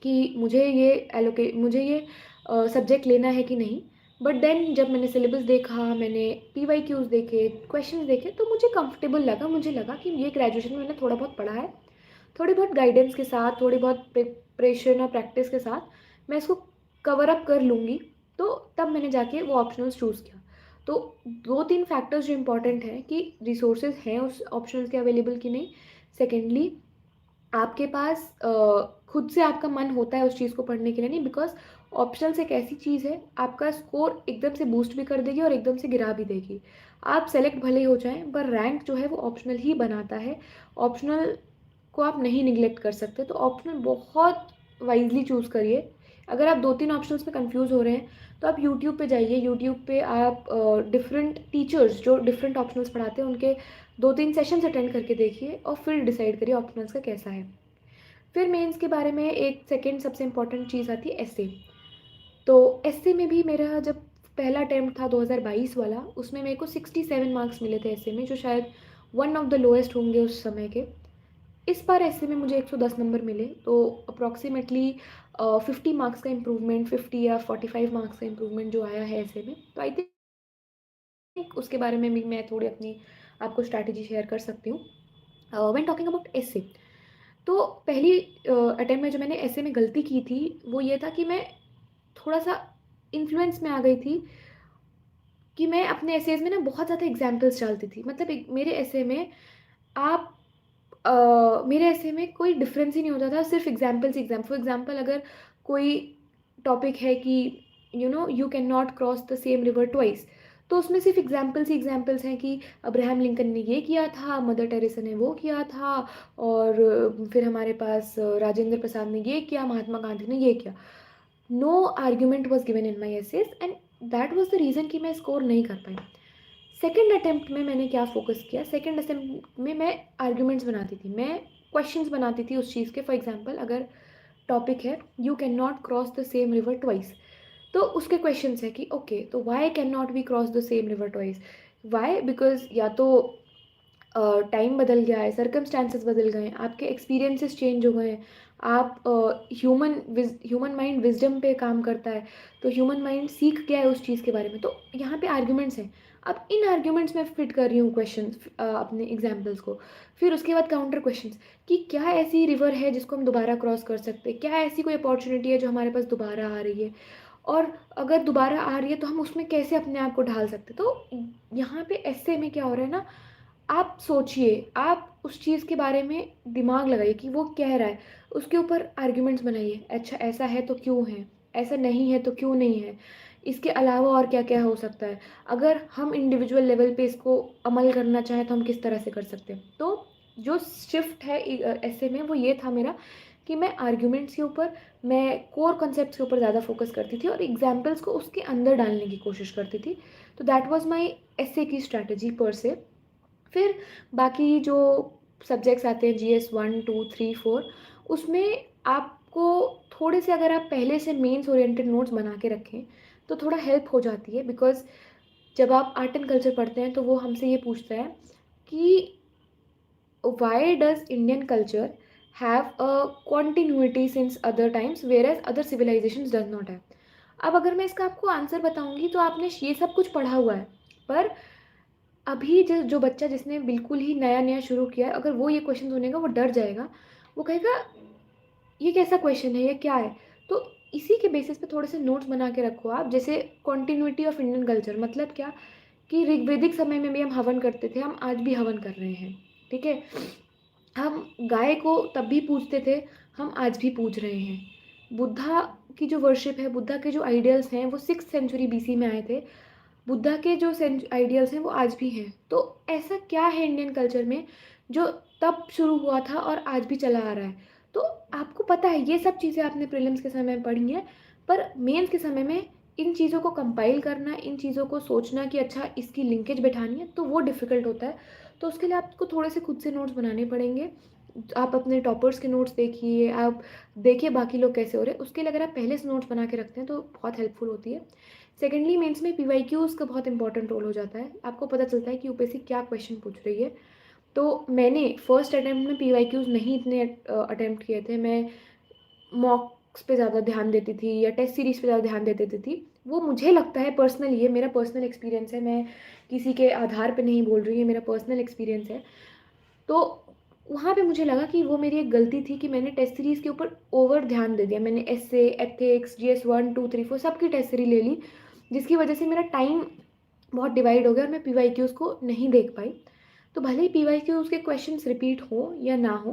कि मुझे ये सब्जेक्ट लेना है कि नहीं। बट देन जब मैंने सिलेबस देखा, मैंने पीवाईक्यूज़ देखे, क्वेश्चंस देखे, तो मुझे कंफर्टेबल लगा। मुझे लगा कि ये ग्रेजुएशन में मैंने थोड़ा बहुत पढ़ा है, थोड़ी बहुत गाइडेंस के साथ, थोड़ी बहुत प्रिपरेशन और प्रैक्टिस के साथ मैं इसको कवर अप कर लूँगी। तो तब मैंने जाके वो ऑप्शनल्स चूज़ किया। तो 2-3 फैक्टर्स जो इम्पोर्टेंट हैं कि रिसोर्सेज़ हैं उस ऑप्शनल्स के अवेलेबल कि नहीं। सेकेंडली, आपके पास खुद से आपका मन होता है उस चीज़ को पढ़ने के लिए, नहीं बिकॉज़ ऑप्शनल्स एक ऐसी चीज़ है, आपका स्कोर एकदम से बूस्ट भी कर देगी और एकदम से गिरा भी देगी। आप सेलेक्ट भले ही हो जाएँ, पर रैंक जो है वो ऑप्शनल ही बनाता है। ऑप्शनल को आप नहीं निग्लेक्ट कर सकते, तो ऑप्शनल बहुत वाइज़ली चूज़ करिए। अगर आप 2-3 ऑप्शंस में कन्फ्यूज़ हो रहे हैं, तो आप यूट्यूब पे जाइए, यूट्यूब पे आप डिफरेंट टीचर्स जो डिफरेंट ऑप्शनल्स पढ़ाते हैं, उनके 2-3 सेशंस अटेंड करके देखिए और फिर डिसाइड करिए ऑप्शनल्स का कैसा है। फिर मेंस के बारे में एक सेकंड सबसे इम्पोर्टेंट चीज़ आती है एस्से। तो एस्से में भी मेरा जब पहला अटेम्प्ट था 2022 वाला, उसमें मेरे को 67 मार्क्स मिले थे एस्से में, जो शायद वन ऑफ द लोएस्ट होंगे उस समय के। इस बार एस्से में मुझे 110 नंबर मिले, तो अप्रॉक्सिमेटली 50 मार्क्स का इम्प्रूवमेंट, 50 या 45 मार्क्स का इम्प्रूवमेंट जो आया है एस्से में। तो आई थिंक उसके बारे में भी मैं थोड़ी अपनी आपको स्ट्रैटेजी शेयर कर सकती हूँ। व्हेन टॉकिंग अबाउट एस्से, तो पहली अटेम्प्ट में जो मैंने एस्से में गलती की थी, वो ये था कि मैं थोड़ा-सा इन्फ्लुएंस में आ गई थी कि मैं अपने एसेज़ में ना बहुत ज़्यादा एग्ज़ाम्पल्स डालती थी। मतलब एक मेरे एसे में आप मेरे ऐसे में कोई डिफ़रेंस ही नहीं होता था, सिर्फ़ examples he exam for example, अगर कोई टॉपिक है कि you can not cross the same river twice, तो उसमें सिर्फ़ एग्ज़ाम्पल्स ही एग्ज़ाम्पल्स हैं कि अब्राहम लिंकन ने ये किया था, मदर टेरेसा ने वो किया था, और फिर हमारे पास राजेंद्र प्रसाद ने ये किया, महात्मा गांधी ने ये किया। No argument was given in my essays, and that was the reason कि मैं स्कोर नहीं कर पाई। सेकंड अटेम्प्ट में मैंने क्या फ़ोकस किया, सेकंड अटेम्प्ट में मैं आर्ग्यूमेंट्स बनाती थी, मैं क्वेश्चंस बनाती थी उस चीज़ के। फॉर एग्ज़ाम्पल, अगर टॉपिक है you can not cross the same river twice, तो उसके क्वेश्चंस है कि ओके, तो why can not we cross the same river twice? Why? Because या तो टाइम बदल गया है, सर्कमस्टांसेस बदल गए हैं, आपके एक्सपीरियंसेस चेंज हो गए हैं, आप ह्यूमन माइंड विज़डम पे काम करता है, तो ह्यूमन माइंड सीख गया है उस चीज़ के बारे में। तो यहाँ पे आर्ग्यूमेंट्स हैं। अब इन आर्ग्यूमेंट्स में फिट कर रही हूँ क्वेश्चंस, अपने एग्जाम्पल्स को। फिर उसके बाद काउंटर क्वेश्चंस कि क्या ऐसी रिवर है जिसको हम दोबारा क्रॉस कर सकते हैं? क्या ऐसी कोई अपॉर्चुनिटी है जो हमारे पास दोबारा आ रही है? और अगर दोबारा आ रही है तो हम उसमें कैसे अपने आप को ढाल सकते हैं? तो यहाँ पे ऐसे में क्या हो रहा है ना, आप सोचिए, आप उस चीज़ के बारे में दिमाग लगाइए कि वो कह रहा है, उसके ऊपर आर्ग्यूमेंट्स बनाइए। अच्छा, ऐसा है तो क्यों है? ऐसा नहीं है तो क्यों नहीं है? इसके अलावा और क्या-क्या हो सकता है? अगर हम इंडिविजुअल लेवल पे इसको अमल करना चाहें तो हम किस तरह से कर सकते हैं? तो जो शिफ्ट है ऐसे में, वो ये था मेरा कि मैं आर्ग्यूमेंट्स के ऊपर, मैं कोर कॉन्सेप्ट्स के ऊपर ज़्यादा फ़ोकस करती थी और एग्ज़ाम्पल्स को उसके अंदर डालने की कोशिश करती थी। तो दैट वाज़ माय एस्से की स्ट्रैटेजी पर से। फिर बाकी जो सब्जेक्ट्स आते हैं, जीएस 1, 2, 3, 4, उसमें आपको थोड़े से, अगर आप पहले से मेंस ओरिएंटेड नोट्स बना के रखें, तो थोड़ा हेल्प हो जाती है। बिकॉज़ जब आप आर्ट एंड कल्चर पढ़ते हैं तो वो हमसे ये पूछता है कि why does Indian culture have a continuity since other times whereas other civilisations does not have. अब अगर मैं इसका आपको आंसर बताऊँगी तो आपने ये सब कुछ पढ़ा हुआ है, पर अभी जो बच्चा जिसने बिल्कुल ही नया-नया शुरू किया है, अगर वो ये क्वेश्चन सुनेगा वो डर जाएगा। वो कहेगा ये कैसा क्वेश्चन है, ये क्या है? तो इसी के बेसिस पे थोड़े से नोट्स बना के रखो आप। जैसे कंटिन्यूटी ऑफ इंडियन कल्चर मतलब क्या, कि ऋग्वैदिक समय में भी हम हवन करते थे, हम आज भी हवन कर रहे हैं, ठीक है? हम गाय को तब भी पूजते थे, हम आज भी पूज रहे हैं। बुद्धा की जो वर्शिप है, बुद्धा के जो आइडियल्स हैं वो 6th सेंचुरी BC में आए थे। बुद्धा के जो आइडियल्स हैं वो आज भी हैं। तो ऐसा क्या है इंडियन कल्चर में जो तब शुरू हुआ था और आज भी चला आ रहा है? तो आपको पता है ये सब चीज़ें आपने प्रीलिम्स के समय में पढ़ी हैं, पर मेंस के समय में इन चीज़ों को कंपाइल करना, इन चीज़ों को सोचना कि अच्छा इसकी लिंकेज बैठानी है, तो वो डिफ़िकल्ट होता है। तो उसके लिए आपको थोड़े से खुद से नोट्स बनाने पड़ेंगे। आप अपने टॉपर्स के नोट्स देखिए, आप देखिए बाकी लोग कैसे हो रहे हैं। उसके लिए अगर आप पहले से नोट्स बना के रखते हैं तो बहुत हेल्पफुल होती है। सेकेंडली मेंस में PYQs का बहुत इंपॉर्टेंट रोल हो जाता है। आपको पता चलता है कि यूपीएससी क्या क्वेश्चन पूछ रही है। तो मैंने फर्स्ट अटेम्प्ट में PYQs नहीं इतने अटेम्प्ट किए थे। मैं मॉक्स पे ज़्यादा ध्यान देती थी या टेस्ट सीरीज़ पे ज़्यादा ध्यान दे देती थी। वो मुझे लगता है पर्सनली, ये मेरा पर्सनल एक्सपीरियंस है, मैं किसी के आधार पे नहीं बोल रही, ये मेरा पर्सनल एक्सपीरियंस है। तो वहाँ पे मुझे लगा कि वो मेरी एक गलती थी कि मैंने टेस्ट सीरीज़ के ऊपर ओवर ध्यान दे दिया। मैंने एस्से, एथिक्स, GS 1, 2, 3, 4 सबकी टेस्ट सीरीज़ ले ली, जिसकी वजह से मेरा टाइम बहुत डिवाइड हो गया और मैं PYQs को नहीं देख पाई। तो भले ही PYQs के क्वेश्चंस रिपीट हो या ना हो,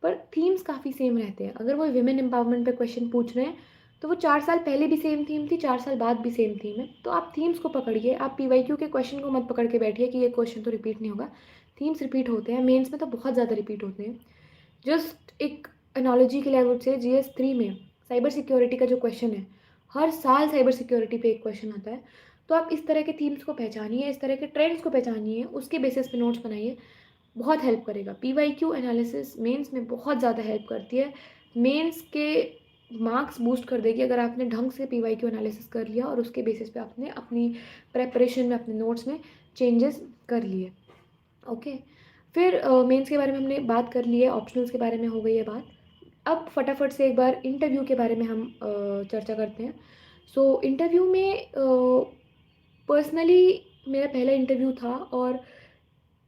पर थीम्स काफ़ी सेम रहते हैं। अगर वो विमेन एम्पावरमेंट पे क्वेश्चन पूछ रहे हैं, तो वो 4 साल पहले भी सेम थीम थी, 4 साल बाद भी सेम थीम है। तो आप थीम्स को पकड़िए, आप PYQ के क्वेश्चन को मत पकड़ के बैठिए कि ये क्वेश्चन तो रिपीट नहीं होगा। थीम्स रिपीट होते हैं, मेंस में तो बहुत ज़्यादा रिपीट होते हैं। जस्ट एक एनालॉजी के लिए आई वुड से GS 3 में साइबर सिक्योरिटी का जो क्वेश्चन है, हर साल साइबर सिक्योरिटी पे एक क्वेश्चन आता है। तो आप इस तरह के थीम्स को पहचानिए, इस तरह के ट्रेंड्स को पहचानिए, उसके बेसिस पे नोट्स बनाइए, बहुत हेल्प करेगा। PYQ एनालिसिस मेंस में बहुत ज़्यादा हेल्प करती है। मेंस के मार्क्स बूस्ट कर देगी अगर आपने ढंग से PYQ एनालिसिस कर लिया और उसके बेसिस पे आपने अपनी प्रेपरेशन में, अपने नोट्स में चेंजेस कर लिए। ओके, फिर मेंस के बारे में हमने बात कर ली है, ऑप्शनल्स के बारे में हो गई है बात। अब फटाफट से एक बार इंटरव्यू के बारे में हम चर्चा करते हैं। सो इंटरव्यू में पर्सनली मेरा पहला इंटरव्यू था और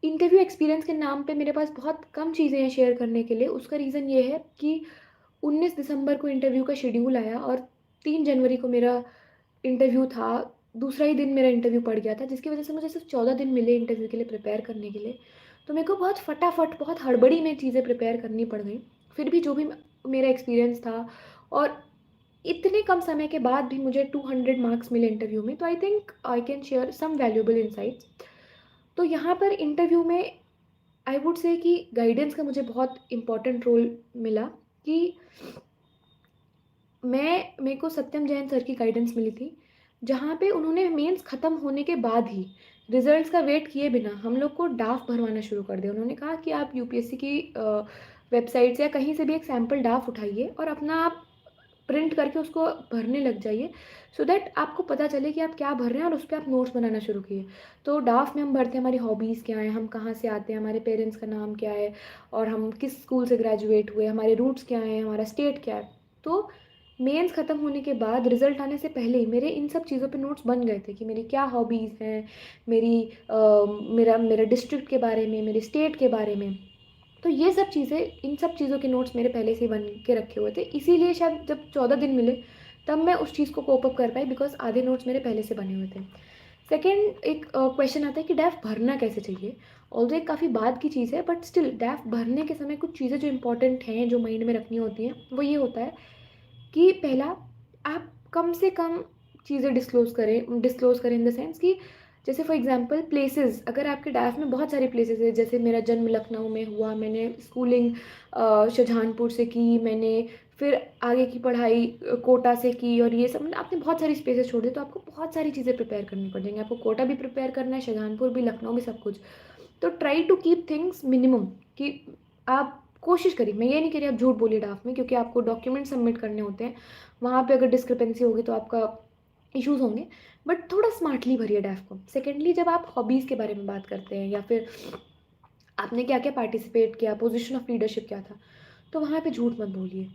इंटरव्यू एक्सपीरियंस के नाम पे मेरे पास बहुत कम चीज़ें हैं शेयर करने के लिए। उसका रीज़न ये है कि 19 दिसंबर को इंटरव्यू का शेड्यूल आया और 3 जनवरी को मेरा इंटरव्यू था। दूसरा ही दिन मेरा इंटरव्यू पड़ गया था, जिसकी वजह से मुझे सिर्फ 14 दिन मिले इंटरव्यू के लिए प्रिपेयर करने के लिए। तो मेरे को बहुत फटाफट, बहुत हड़बड़ी में चीज़ें प्रिपेयर करनी पड़ गई। फिर भी जो भी मेरा एक्सपीरियंस था और इतने कम समय के बाद भी मुझे 200 मार्क्स मिले इंटरव्यू में, तो I think I can share some valuable insights. तो यहाँ पर इंटरव्यू में आई वुड से कि गाइडेंस का मुझे बहुत इम्पोर्टेंट रोल मिला कि मेरे को सत्यम जैन सर की गाइडेंस मिली थी, जहाँ पे उन्होंने मेंस ख़त्म होने के बाद ही रिजल्ट्स का वेट किए बिना हम लोग को डाफ भरवाना शुरू कर दिया। उन्होंने कहा कि आप यूपीएससी की वेबसाइट से या कहीं से भी एक सैम्पल डाफ उठाइए और अपना आप प्रिंट करके उसको भरने लग जाइए, सो दैट आपको पता चले कि आप क्या भर रहे हैं और उस पर आप नोट्स बनाना शुरू किए। तो डाफ में हम भरते हैं हमारी हॉबीज़ क्या हैं, हम कहाँ से आते हैं, हमारे पेरेंट्स का नाम क्या है और हम किस स्कूल से ग्रेजुएट हुए, हमारे रूट्स क्या हैं, हमारा स्टेट क्या है। तो मेंस ख़त्म होने के बाद रिज़ल्ट आने से पहले ही मेरे इन सब चीज़ों पे नोट्स बन गए थे कि मेरी क्या हॉबीज़ हैं, मेरी मेरा मेरा डिस्ट्रिक्ट के बारे में, मेरे स्टेट के बारे में। तो ये सब चीज़ें, इन सब चीज़ों के नोट्स मेरे पहले से ही बन के रखे हुए थे। इसीलिए शायद जब 14 दिन मिले तब मैं उस चीज़ को कोप अप कर पाई, बिकॉज़ आधे नोट्स मेरे पहले से बने हुए थे। सेकंड एक क्वेश्चन आता है कि डैफ भरना कैसे चाहिए? ऑल्दो एक काफ़ी बाद की चीज़ है, बट स्टिल डैफ भरने के समय कुछ चीज़ें जो इम्पोर्टेंट हैं, जो माइंड में रखनी होती हैं, वो ये होता है कि पहला, आप कम से कम चीज़ें डिस्क्लोज़ करें इन द सेंस कि जैसे फॉर एग्जांपल प्लेसेस, अगर आपके डायफ में बहुत सारे प्लेसेस हैं, जैसे मेरा जन्म लखनऊ में हुआ, मैंने स्कूलिंग शाहजहानपुर से की, मैंने फिर आगे की पढ़ाई कोटा से की और ये सब, मतलब आपने बहुत सारी स्पेसेस छोड़ दी, तो आपको बहुत सारी चीज़ें प्रिपेयर करनी पड़ जाएंगी। आपको कोटा भी प्रिपेयर करना है, शाहजहानपुर भी, लखनऊ भी, सब कुछ। तो try to keep things minimum, कि आप कोशिश करिए। मैं ये नहीं कह रही आप झूठ बोलिए डाफ में, क्योंकि आपको डॉक्यूमेंट सबमिट करने होते हैं, वहाँ पे अगर डिस्क्रिपेंसी होगी तो आपका इश्यूज़ होंगे, बट थोड़ा स्मार्टली भरिए डैफ को। सेकेंडली, जब आप हॉबीज़ के बारे में बात करते हैं या फिर आपने क्या क्या पार्टिसिपेट किया, पोजीशन ऑफ लीडरशिप क्या था, तो वहाँ पे झूठ मत बोलिए।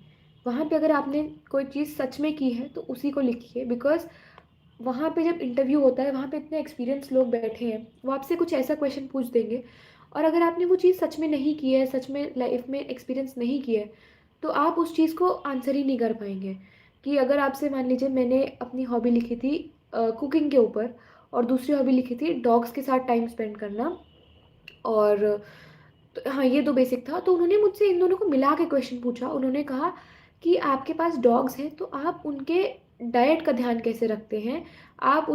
वहाँ पे अगर आपने कोई चीज़ सच में की है तो उसी को लिखिए, बिकॉज वहाँ पे जब इंटरव्यू होता है, वहाँ पे इतने एक्सपीरियंस लोग बैठे हैं, वो आपसे कुछ ऐसा क्वेश्चन पूछ देंगे, और अगर आपने वो चीज़ सच में नहीं की है, सच में लाइफ में एक्सपीरियंस नहीं किया है, तो आप उस चीज़ को आंसर ही नहीं कर पाएंगे। कि अगर आपसे मान लीजिए मैंने अपनी हॉबी लिखी थी कुकिंग के ऊपर, और दूसरी हॉबी लिखी थी डॉग्स के साथ टाइम स्पेंड करना, और तो हाँ, ये 2 बेसिक था। तो उन्होंने मुझसे इन दोनों को मिला के क्वेश्चन पूछा। उन्होंने कहा कि आपके पास डॉग्स हैं तो आप उनके डाइट का ध्यान कैसे रखते हैं। आप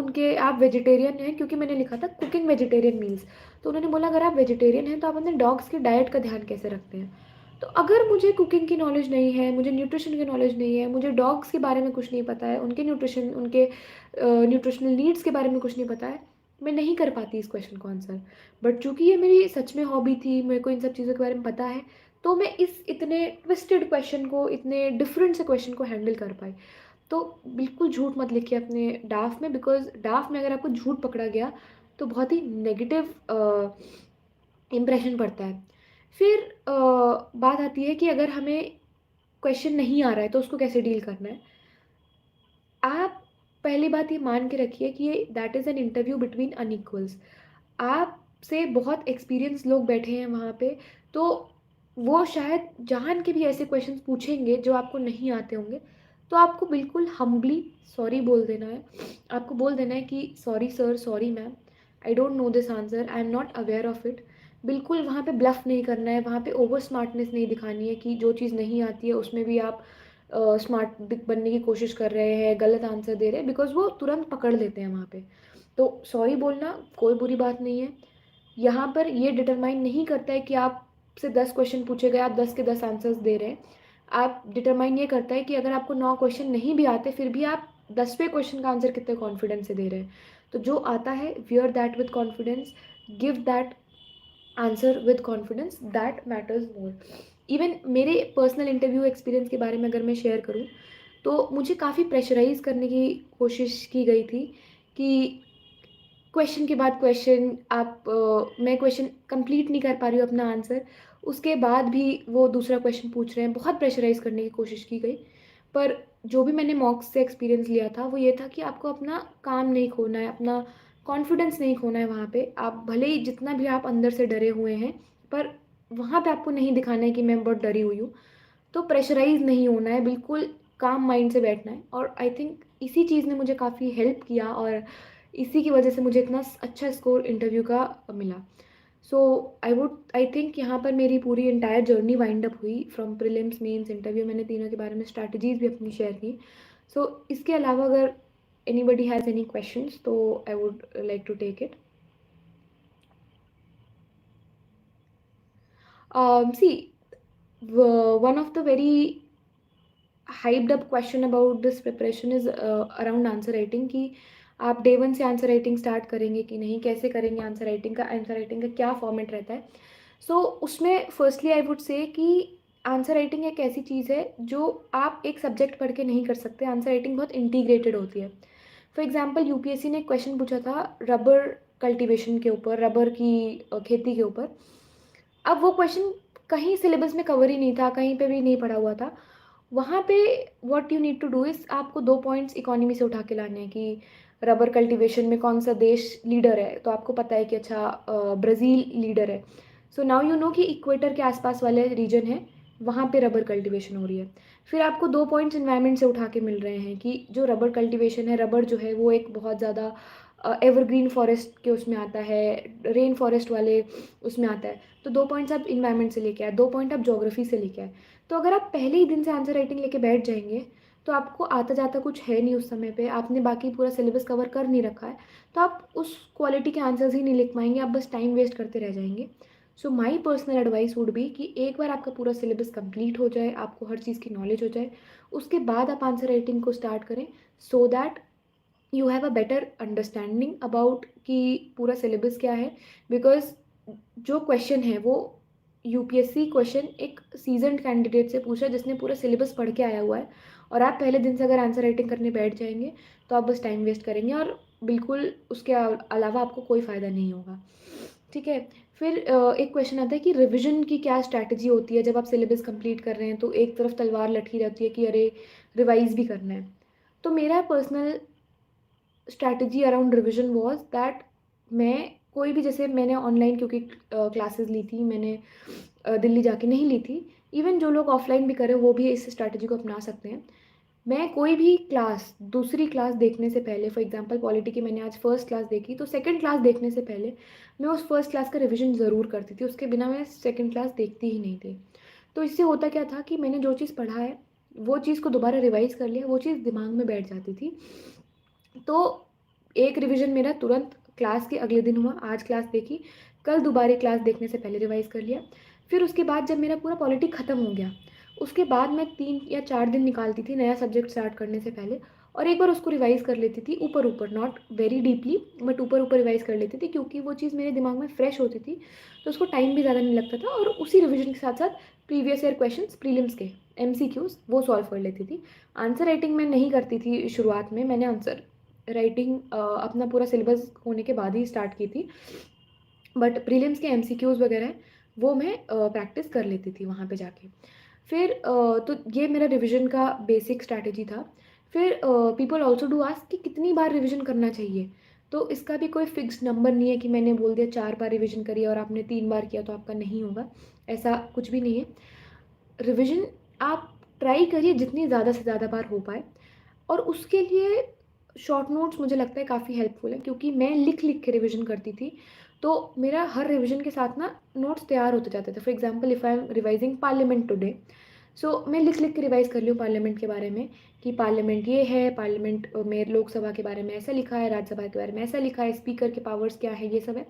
वेजिटेरियन हैं, क्योंकि मैंने लिखा था कुकिंग वेजिटेरियन मील्स, तो उन्होंने बोला अगर आप वेजिटेरियन हैं तो आप अपने डॉग्स के डाइट का ध्यान कैसे रखते हैं। तो अगर मुझे कुकिंग की नॉलेज नहीं है, मुझे न्यूट्रिशन की नॉलेज नहीं है, मुझे डॉग्स के बारे में कुछ नहीं पता है, उनके न्यूट्रिशनल नीड्स के बारे में कुछ नहीं पता है, मैं नहीं कर पाती इस क्वेश्चन को आंसर। बट चूंकि ये मेरी सच में हॉबी थी, मेरे को इन सब चीज़ों के बारे में पता है, तो मैं इस इतने ट्विस्टेड क्वेश्चन को, इतने डिफरेंट से क्वेश्चन को हैंडल कर पाई। तो बिल्कुल झूठ मत लिखिए अपने डाफ में, बिकॉज डाफ में अगर आपको झूठ पकड़ा गया तो बहुत ही नेगेटिव इम्प्रेशन पड़ता है। फिर बात आती है कि अगर हमें क्वेश्चन नहीं आ रहा है तो उसको कैसे डील करना है। आप पहली बात ये मान के रखिए कि ये that is an interview between unequals. आपसे बहुत एक्सपीरियंस लोग बैठे हैं वहाँ पे, तो वो शायद जान के भी ऐसे क्वेश्चंस पूछेंगे जो आपको नहीं आते होंगे। तो आपको बिल्कुल हम्बली सॉरी बोल देना है। आपको बोल देना है कि sorry sir, sorry ma'am, I don't know this answer, I am not aware of it. बिल्कुल वहाँ पे ब्लफ नहीं करना है, वहाँ पे ओवर स्मार्टनेस नहीं दिखानी है कि जो चीज़ नहीं आती है उसमें भी आप स्मार्ट बनने की कोशिश कर रहे हैं, गलत आंसर दे रहे हैं, बिकॉज वो तुरंत पकड़ लेते हैं वहाँ पे। तो सॉरी बोलना कोई बुरी बात नहीं है। यहाँ पर ये डिटरमाइन नहीं करता है कि आपसे 10 क्वेश्चन पूछे गए, आप 10 के 10 आंसर्स दे रहे हैं। आप डिटरमाइन ये करता है कि अगर आपको 9 क्वेश्चन नहीं भी आते फिर भी आप 10वें क्वेश्चन का आंसर कितने कॉन्फिडेंस से दे रहे हैं। तो जो आता है wear that with confidence, give that answer with confidence, that matters more. Even मेरे पर्सनल इंटरव्यू एक्सपीरियंस के बारे में अगर मैं शेयर करूँ तो मुझे काफ़ी प्रेशराइज़ करने की कोशिश की गई थी कि क्वेश्चन के बाद क्वेश्चन मैं क्वेश्चन कंप्लीट नहीं कर पा रही हूँ अपना आंसर, उसके बाद भी वो दूसरा क्वेश्चन पूछ रहे हैं। बहुत प्रेशराइज़ करने की कोशिश की गई। पर जो भी मैंने मॉक्स से एक्सपीरियंस लिया था वो ये था कि आपको अपना काम नहीं खोना है, अपना कॉन्फिडेंस नहीं खोना है वहाँ पे। आप भले ही जितना भी आप अंदर से डरे हुए हैं, पर वहाँ पे आपको नहीं दिखाना है कि मैं बहुत डरी हुई हूँ। तो प्रेशराइज़ नहीं होना है, बिल्कुल काम माइंड से बैठना है। और आई थिंक इसी चीज़ ने मुझे काफ़ी हेल्प किया और इसी की वजह से मुझे इतना अच्छा स्कोर इंटरव्यू का मिला। सो आई थिंक यहाँ पर मेरी पूरी एंटायर जर्नी वाइंड अप हुई फ्रॉम प्रीलिम्स, मेंस, इंटरव्यू। मैंने तीनों के बारे में स्ट्रैटेजीज भी अपनी शेयर की। सो इसके अलावा अगर एनीबडी हैज़ एनी क्वेश्चंस तो I would like to take it. See, one of the very hyped up question about this preparation is around answer writing, कि आप डे वन से आंसर राइटिंग स्टार्ट करेंगे कि नहीं, कैसे करेंगे आंसर राइटिंग का क्या फॉर्मेट रहता है। सो उसमें फर्स्टली आई वुड से कि आंसर राइटिंग एक ऐसी चीज़ है जो आप एक सब्जेक्ट पढ़ के नहीं कर सकते। आंसर राइटिंग बहुत इंटीग्रेटेड होती है। फॉर एग्जाम्पल यूपीएससी ने एक क्वेश्चन पूछा था रबर कल्टिवेशन के ऊपर, रबर की खेती के ऊपर। अब वो क्वेश्चन कहीं सिलेबस में कवर ही नहीं था, कहीं पे भी नहीं पढ़ा हुआ था। वहाँ पे what you need to do is आपको 2 पॉइंट्स इकोनॉमी से उठा के लाने हैं कि रबर कल्टीवेशन में कौन सा देश लीडर है। तो आपको पता है कि अच्छा ब्राज़ील लीडर है। सो नाउ यू नो कि इक्वेटर के आसपास वाले रीजन है, वहाँ पे रबर कल्टीवेशन हो रही है। फिर आपको 2 पॉइंट्स इन्वायरमेंट से उठा के मिल रहे हैं कि जो रबर कल्टीवेशन है, रबर जो है वो एक बहुत ज़्यादा एवरग्रीन फॉरेस्ट के उसमें आता है, रेन फॉरेस्ट वाले उसमें आता है। तो 2 पॉइंट्स आप इन्वायरमेंट से लेके आए, 2 पॉइंट आप ज्योग्राफी से लेके आए। तो अगर आप पहले ही दिन से आंसर राइटिंग लेके बैठ जाएंगे तो आपको आता जाता कुछ है नहीं उस समय पे, आपने बाकी पूरा सिलेबस कवर कर नहीं रखा है, तो आप उस क्वालिटी के आंसर्स ही नहीं लिख पाएंगे, आप बस टाइम वेस्ट करते रह जाएंगे। So my personal advice would be कि एक बार आपका पूरा सिलेबस कंप्लीट हो जाए, आपको हर चीज़ की नॉलेज हो जाए, उसके बाद आप आंसर राइटिंग को स्टार्ट करें, so that you have a better understanding about कि पूरा सिलेबस क्या है। बिकॉज जो क्वेश्चन है वो यूपीएससी क्वेश्चन एक सीजन्ड कैंडिडेट से पूछा जिसने पूरा सिलेबस पढ़ के आया हुआ है। और आप पहले दिन से अगर आंसर राइटिंग करने बैठ जाएंगे तो आप बस टाइम वेस्ट करेंगे और बिल्कुल उसके अलावा आपको कोई फ़ायदा नहीं होगा। ठीक है। फिर एक क्वेश्चन आता है कि रिवीजन की क्या स्ट्रैटेजी होती है जब आप सिलेबस कंप्लीट कर रहे हैं तो एक तरफ तलवार लटकी रहती है कि अरे रिवाइज भी करना है। तो मेरा personal strategy around revision was that मैं कोई भी, जैसे मैंने ऑनलाइन क्योंकि क्लासेस ली थी, मैंने दिल्ली जाके नहीं ली थी। इवन जो लोग ऑफलाइन भी करें वो भी इस स्ट्रैटेजी को अपना सकते हैं। मैं कोई भी क्लास, दूसरी क्लास देखने से पहले, फॉर एग्जांपल पॉलिटी की मैंने आज फर्स्ट क्लास देखी तो सेकंड क्लास देखने से पहले मैं उस फर्स्ट क्लास का रिवीजन ज़रूर करती थी, उसके बिना मैं सेकंड क्लास देखती ही नहीं थी। तो इससे होता क्या था कि मैंने जो चीज़ पढ़ा है वो चीज़ को दोबारा रिवाइज़ कर लिया, वो चीज़ दिमाग में बैठ जाती थी। तो एक रिवीजन मेरा तुरंत क्लास के अगले दिन हुआ, आज क्लास देखी, कल दोबारा क्लास देखने से पहले रिवाइज़ कर लिया। फिर उसके बाद जब मेरा पूरा पॉलिटी ख़त्म हो गया, उसके बाद मैं 3 या 4 दिन निकालती थी नया सब्जेक्ट स्टार्ट करने से पहले, और एक बार उसको रिवाइज़ कर लेती थी ऊपर-ऊपर, नॉट वेरी डीपली, बट ऊपर-ऊपर रिवाइज़ कर लेती थी, क्योंकि वो चीज़ मेरे दिमाग में फ्रेश होती थी, तो उसको टाइम भी ज़्यादा नहीं लगता था, और उसी रिवीजन के साथ-साथ प्रीवियस ईयर क्वेश्चंस प्रीलिम्स के एमसीक्यूज़ वो सॉल्व कर लेती थी। आंसर राइटिंग मैं नहीं करती थी शुरुआत में, मैंने आंसर राइटिंग अपना पूरा सिलेबस होने के बाद ही स्टार्ट की थी, बट प्रीलिम्स के एमसीक्यूज़ वगैरह वो मैं प्रैक्टिस कर लेती थी वहाँ पे जाके। फिर तो ये मेरा रिवीजन का बेसिक स्ट्रैटेजी था। फिर पीपल ऑल्सो डू आस्क कि कितनी बार रिवीजन करना चाहिए? तो इसका भी कोई फिक्स्ड नंबर नहीं है कि मैंने बोल दिया 4 बार रिवीजन करिए और आपने 3 बार किया तो आपका नहीं होगा, ऐसा कुछ भी नहीं है। रिवीजन आप ट्राई करिए जितनी ज़्यादा से ज़्यादा बार हो पाए, और उसके लिए शॉर्ट नोट्स मुझे लगता है काफ़ी हेल्पफुल है, क्योंकि मैं लिख-लिख के रिवीजन करती थी, तो मेरा हर रिवीजन के साथ ना नोट्स तैयार होते जाते थे। For example if I am revising parliament today, so मैं लिख-लिख के रिवाइज़ कर रही हूँ पार्लियामेंट के बारे में, कि पार्लियामेंट ये है, पार्लियामेंट में लोकसभा के बारे में ऐसा लिखा है, राज्यसभा के बारे में ऐसा लिखा है, स्पीकर के पावर्स क्या है, ये सब है।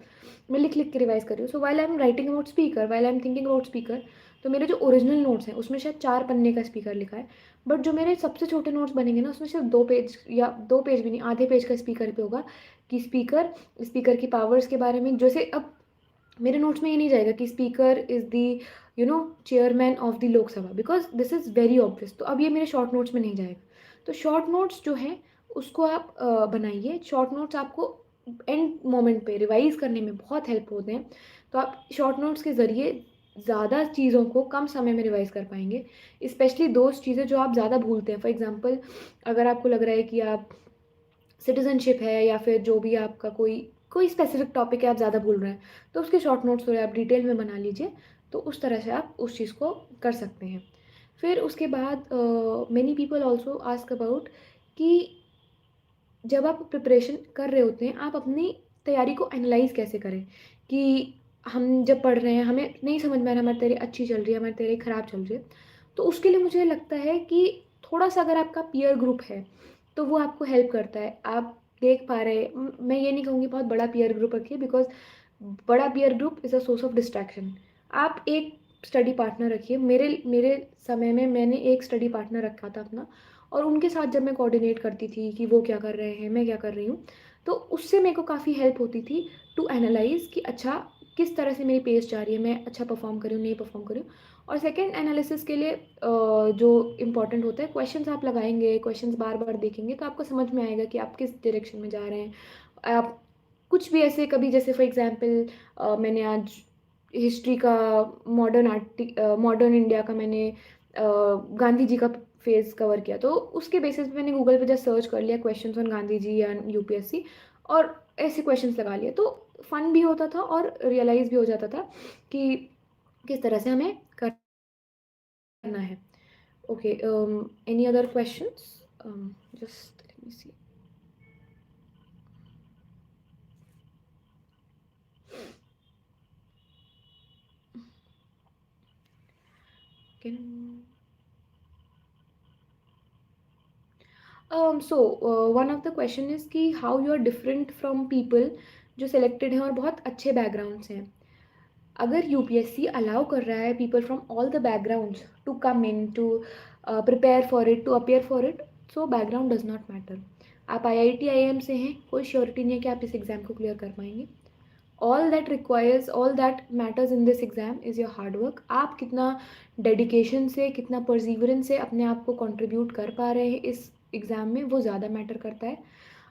मैं लिख-लिख के रिवाइज़ कर रही हूँ। सो while I am writing about speaker, while I am thinking about speaker, तो मेरे जो ओरिजिनल नोट्स हैं उसमें शायद 4 पन्ने का स्पीकर लिखा है, बट जो मेरे सबसे छोटे नोट्स बनेंगे ना उसमें सिर्फ 2 पेज, या 2 पेज भी नहीं, आधे पेज का स्पीकर पे होगा, कि स्पीकर, स्पीकर की पावर्स के बारे में। जैसे अब मेरे नोट्स में ये नहीं जाएगा कि speaker is the chairman of the Lok Sabha, because this is very obvious, तो अब ये मेरे शॉर्ट नोट्स में नहीं जाएगा। तो शॉर्ट नोट्स जो हैं उसको आप बनाइए। शॉर्ट नोट्स आपको एंड मोमेंट पे रिवाइज करने में बहुत हेल्प होते हैं, तो आप शॉर्ट नोट्स के ज़रिए ज़्यादा चीज़ों को कम समय में रिवाइज कर पाएंगे, स्पेशली दोस्त चीज़ें जो आप ज़्यादा भूलते हैं। फॉर एग्जांपल, अगर आपको लग रहा है कि आप सिटीजनशिप है, या फिर जो भी आपका कोई कोई स्पेसिफिक टॉपिक है आप ज़्यादा भूल रहे हैं, तो उसके शॉर्ट नोट्स थोड़े आप डिटेल में बना लीजिए, तो उस तरह से आप उस चीज़ को कर सकते हैं। फिर उसके बाद many people also ask about कि जब आप प्रिपरेशन कर रहे होते हैं, आप अपनी तैयारी को एनालाइज़ कैसे करें, कि हम जब पढ़ रहे हैं, हमें नहीं समझ में आ रहा हमारी तैयारी अच्छी चल रही है, हमारी तैयारी ख़राब चल रही है, तो उसके लिए मुझे लगता है कि थोड़ा-सा अगर आपका पीयर ग्रुप है, तो वो आपको हेल्प करता है। आप देख पा रहे हैं, मैं ये नहीं कहूँगी बहुत बड़ा पीयर ग्रुप रखिए, बिकॉज़ बड़ा peer group is a source of distraction. आप एक स्टडी पार्टनर रखिए। मेरे मेरे समय में मैंने एक स्टडी पार्टनर रखा था अपना, और उनके साथ जब मैं कोऑर्डिनेट करती थी कि वो क्या कर रहे हैं, मैं क्या कर रही हूँ, तो उससे मेरे को काफ़ी हेल्प होती थी टू एनालाइज़ कि अच्छा किस तरह से मेरी पेस जा रही है, मैं अच्छा परफॉर्म कर रही हूँ, नहीं परफॉर्म कर रही हूँ। और सेकंड एनालिसिस के लिए जो इम्पोर्टेंट होता है, क्वेश्चंस आप लगाएंगे, क्वेश्चंस बार बार देखेंगे, तो आपको समझ में आएगा कि आप किस डायरेक्शन में जा रहे हैं। आप कुछ भी ऐसे कभी, जैसे फॉर एग्जांपल मैंने आज हिस्ट्री का, मॉडर्न इंडिया का मैंने गांधी जी का फेज़ कवर किया, तो उसके बेसिस पे मैंने गूगल पे जस्ट सर्च कर लिया क्वेश्चंस ऑन गांधी जी या यूपीएससी, और ऐसे क्वेश्चंस लगा लिए, तो फन भी होता था और रियलाइज़ भी हो जाता था कि किस तरह से हमें करना है। Okay, any other questions? Just let me see. Can one of the question is कि how you are different from people जो सिलेक्टेड हैं और बहुत अच्छे बैकग्राउंड से हैं। अगर यूपीएससी अलाउ कर रहा है people from all the backgrounds to come in to prepare for it, to appear for it, so background does not matter. आप आईआईटी आईएम से हैं, कोई श्योरिटी नहीं है कि आप इस एग्ज़ाम को क्लियर कर पाएंगे। All that matters in this exam is your hard work. आप कितना डेडिकेशन से, कितना परसिवरेंस से अपने आप को कंट्रीब्यूट कर पा रहे हैं इस एग्ज़ाम में, वो ज़्यादा मैटर करता है,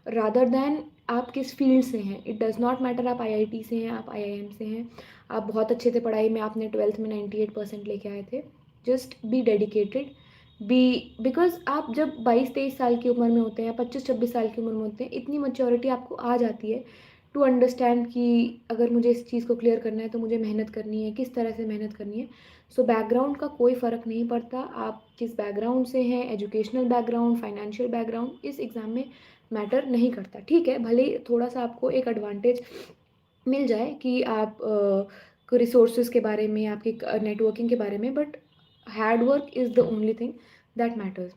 रादर दैन आप किस फील्ड से हैं। इट डज़ नॉट मैटर आप आईआईटी से हैं, आप आईआईएम से हैं, आप बहुत अच्छे थे पढ़ाई में, आपने 12th में 98% लेके आए थे। Just be dedicated, be, because आप जब 22-23 साल की उम्र में होते हैं, 25-26 साल की उम्र में होते हैं, इतनी मैच्योरिटी आपको आ जाती है टू अंडरस्टैंड कि अगर मुझे इस चीज़ को क्लियर करना है तो मुझे मेहनत करनी है, किस तरह से मेहनत करनी है। सो बैकग्राउंड का कोई फ़र्क नहीं पड़ता, आप किस बैकग्राउंड से हैं, एजुकेशनल बैकग्राउंड, फाइनेंशियल बैकग्राउंड इस एग्ज़ाम में मैटर नहीं करता। ठीक है, भले ही थोड़ा सा आपको एक एडवांटेज मिल जाए कि आप को रिसोर्सेज के बारे में, आपकी नेटवर्किंग के बारे में, but hard work is the only thing that matters.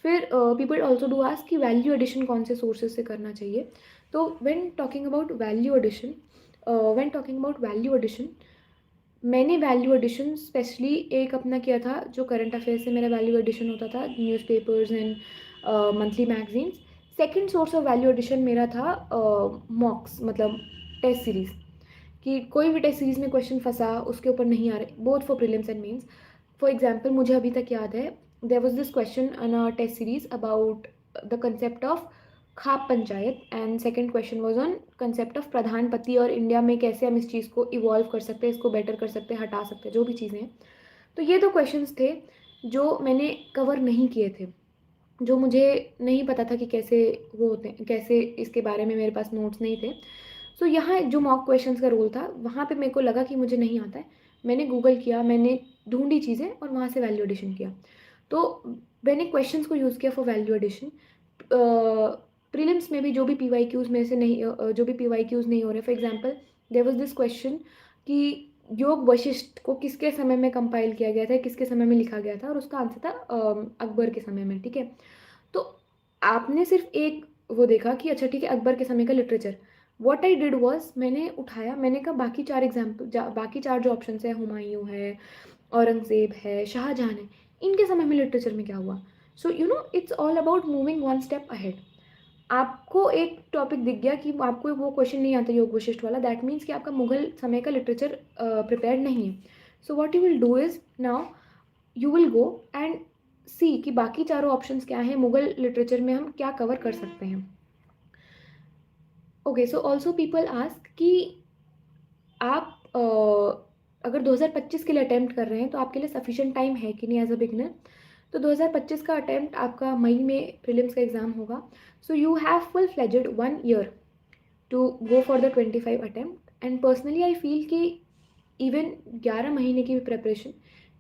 फिर पीपल ऑल्सो डू आस्क कि वैल्यू एडिशन कौन से सोर्सेज से करना चाहिए। तो when talking about value addition, मैंने वैल्यू एडिशन स्पेशली एक अपना किया था जो करंट अफेयर से मेरा वैल्यू एडिशन होता था, newspapers and monthly magazines. Second source of value addition मेरा था मॉक्स, मतलब टेस्ट सीरीज़, कि कोई भी टेस्ट सीरीज़ में क्वेश्चन फंसा, उसके ऊपर नहीं आ रहे, both for prelims and mains. For example मुझे अभी तक याद है, there was this question in a test series about the concept of khap panchayat, and second question was on concept of pradhanpati और इंडिया में कैसे हम इस चीज़ को इवॉल्व कर सकते हैं, इसको बेटर कर सकते हैं, हटा सकते हैं, जो भी चीज़ें हैं। तो ये दो क्वेश्चंस थे जो मैंने कवर नहीं किए थे, जो मुझे नहीं पता था कि कैसे वो होते हैं, कैसे इसके बारे में मेरे पास नोट्स नहीं थे। सो यहाँ जो मॉक क्वेश्चंस का रोल था, वहाँ पे मेरे को लगा कि मुझे नहीं आता है, मैंने गूगल किया, मैंने ढूंढी चीज़ें और वहाँ से वैल्यू एडिशन किया। तो मैंने क्वेश्चंस को यूज़ किया फॉर वैल्यू एडिशन। प्रीलिम्स में भी जो भी पी वाई क्यूज़ में से नहीं जो भी पी वाई क्यूज़ नहीं हो रहे, for example there was this question कि योग वशिष्ठ को किसके समय में कंपाइल किया गया था, किसके समय में लिखा गया था, और उसका आंसर था अकबर के समय में, ठीक है। तो आपने सिर्फ एक वो देखा कि अच्छा ठीक है, अकबर के समय का literature. What I did was, मैंने उठाया, मैंने कहा बाकी चार एग्जाम्पल, बाकी चार जो ऑप्शन है, हुमायूं है, औरंगजेब है, शाहजहां है, इनके समय में लिटरेचर में क्या हुआ। So you know it's all about moving one step ahead. आपको एक टॉपिक दिख गया कि आपको वो क्वेश्चन नहीं आता योग वशिष्ठ वाला, दैट मीन्स कि आपका मुगल समय का लिटरेचर प्रिपेयर्ड नहीं है। So what you will do is now you will go and see कि बाकी चारों ऑप्शंस क्या हैं, मुगल लिटरेचर में हम क्या कवर कर सकते हैं। Okay, so also people ask कि आप अगर 2025 के लिए अटेम्प्ट कर रहे हैं तो आपके लिए सफिशिएंट टाइम है कि नहीं एज अ बिगनर। तो 2025 का अटेम्प्ट आपका मई में प्रीलिम्स का एग्ज़ाम होगा। So you have full fledged 1 year to go for the 25 attempt, and personally I feel कि इवन 11 महीने की भी प्रेपरेशन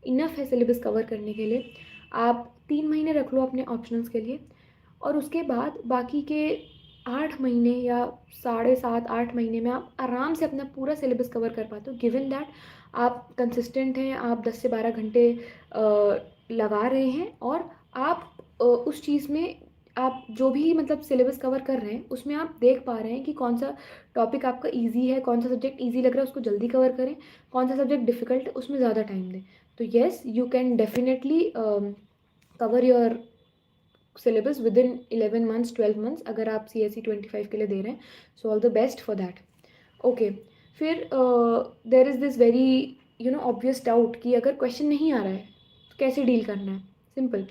इनफ है सिलेबस कवर करने के लिए। आप 3 महीने रख लो अपने ऑप्शनल्स के लिए, और उसके बाद बाकी के 8 महीने या 7.5 8 महीने में आप आराम से अपना पूरा सिलेबस कवर कर पाते हो, गिवन दैट आप कंसिस्टेंट हैं, आप 10 से 12 घंटे लगा रहे हैं, और आप उस चीज़ में आप जो भी मतलब सिलेबस कवर कर रहे हैं उसमें आप देख पा रहे हैं कि कौन सा टॉपिक आपका ईजी है, कौन सा सब्जेक्ट ईजी लग रहा है उसको जल्दी कवर करें, कौन सा सब्जेक्ट डिफिकल्ट है उसमें ज़्यादा टाइम दें। तो yes, you can definitely cover your syllabus with in 11 months 12 months, अगर आप सी एस सी 25 के लिए दे रहे हैं। So all the best for that. Okay, फिर there is this very obvious doubt कि अगर क्वेश्चन नहीं आ रहा है तो कैसे डील करना है। सिंपल,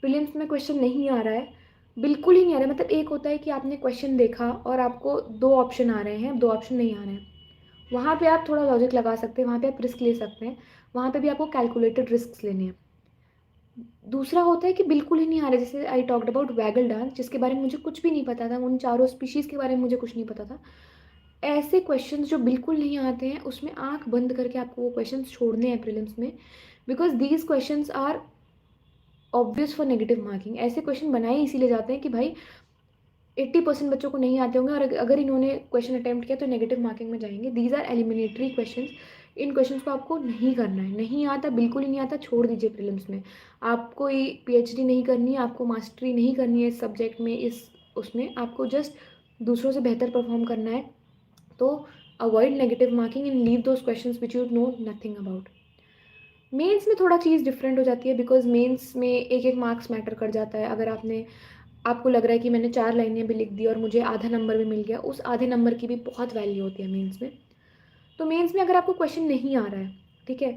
प्रीलिम्स में क्वेश्चन नहीं आ रहा है, बिल्कुल ही नहीं आ रहा है, मतलब एक होता है कि आपने क्वेश्चन देखा और आपको 2 ऑप्शन आ रहे हैं, 2 ऑप्शन नहीं आ रहे हैं, वहाँ पे आप थोड़ा लॉजिक लगा सकते हैं, वहाँ पे आप रिस्क ले सकते हैं, वहाँ पे भी आपको कैलकुलेटेड रिस्क लेने हैं। दूसरा होता है कि बिल्कुल ही नहीं आ रहा है, जैसे I talked about vagal dance, जिसके बारे में मुझे कुछ भी नहीं पता था, उन चारों स्पीशीज़ के बारे में मुझे कुछ नहीं पता था। ऐसे क्वेश्चंस जो बिल्कुल नहीं आते हैं, उसमें आंख बंद करके आपको वो क्वेश्चंस छोड़ने हैं प्रीलिम्स में, because these questions are obvious for negative marking. ऐसे क्वेश्चन बनाए इसीलिए जाते हैं कि भाई 80% बच्चों को नहीं आते होंगे, और अगर इन्होंने क्वेश्चन अटैम्प्ट किया तो नेगेटिव मार्किंग में जाएंगे। दीज आर एलिमिनेटरी क्वेश्चंस, इन क्वेश्चंस को आपको नहीं करना है, नहीं आता, बिल्कुल ही नहीं आता, छोड़ दीजिए प्रीलिम्स में। आपको ये पीएचडी नहीं करनी है, आपको मास्टरी नहीं करनी है इस सब्जेक्ट में, इस उसमें आपको जस्ट दूसरों से बेहतर परफॉर्म करना है। तो avoid negative marking and leave those questions which you know nothing about. Mains में थोड़ा चीज़ डिफरेंट हो जाती है, बिकॉज मेंस में एक एक मार्क्स मैटर कर जाता है। अगर आपको लग रहा है कि मैंने 4 लाइनें भी लिख दी और मुझे आधा नंबर भी मिल गया, उस आधे नंबर की भी बहुत वैल्यू होती है मेंस में। तो मेंस में अगर आपको क्वेश्चन नहीं आ रहा है, ठीक है,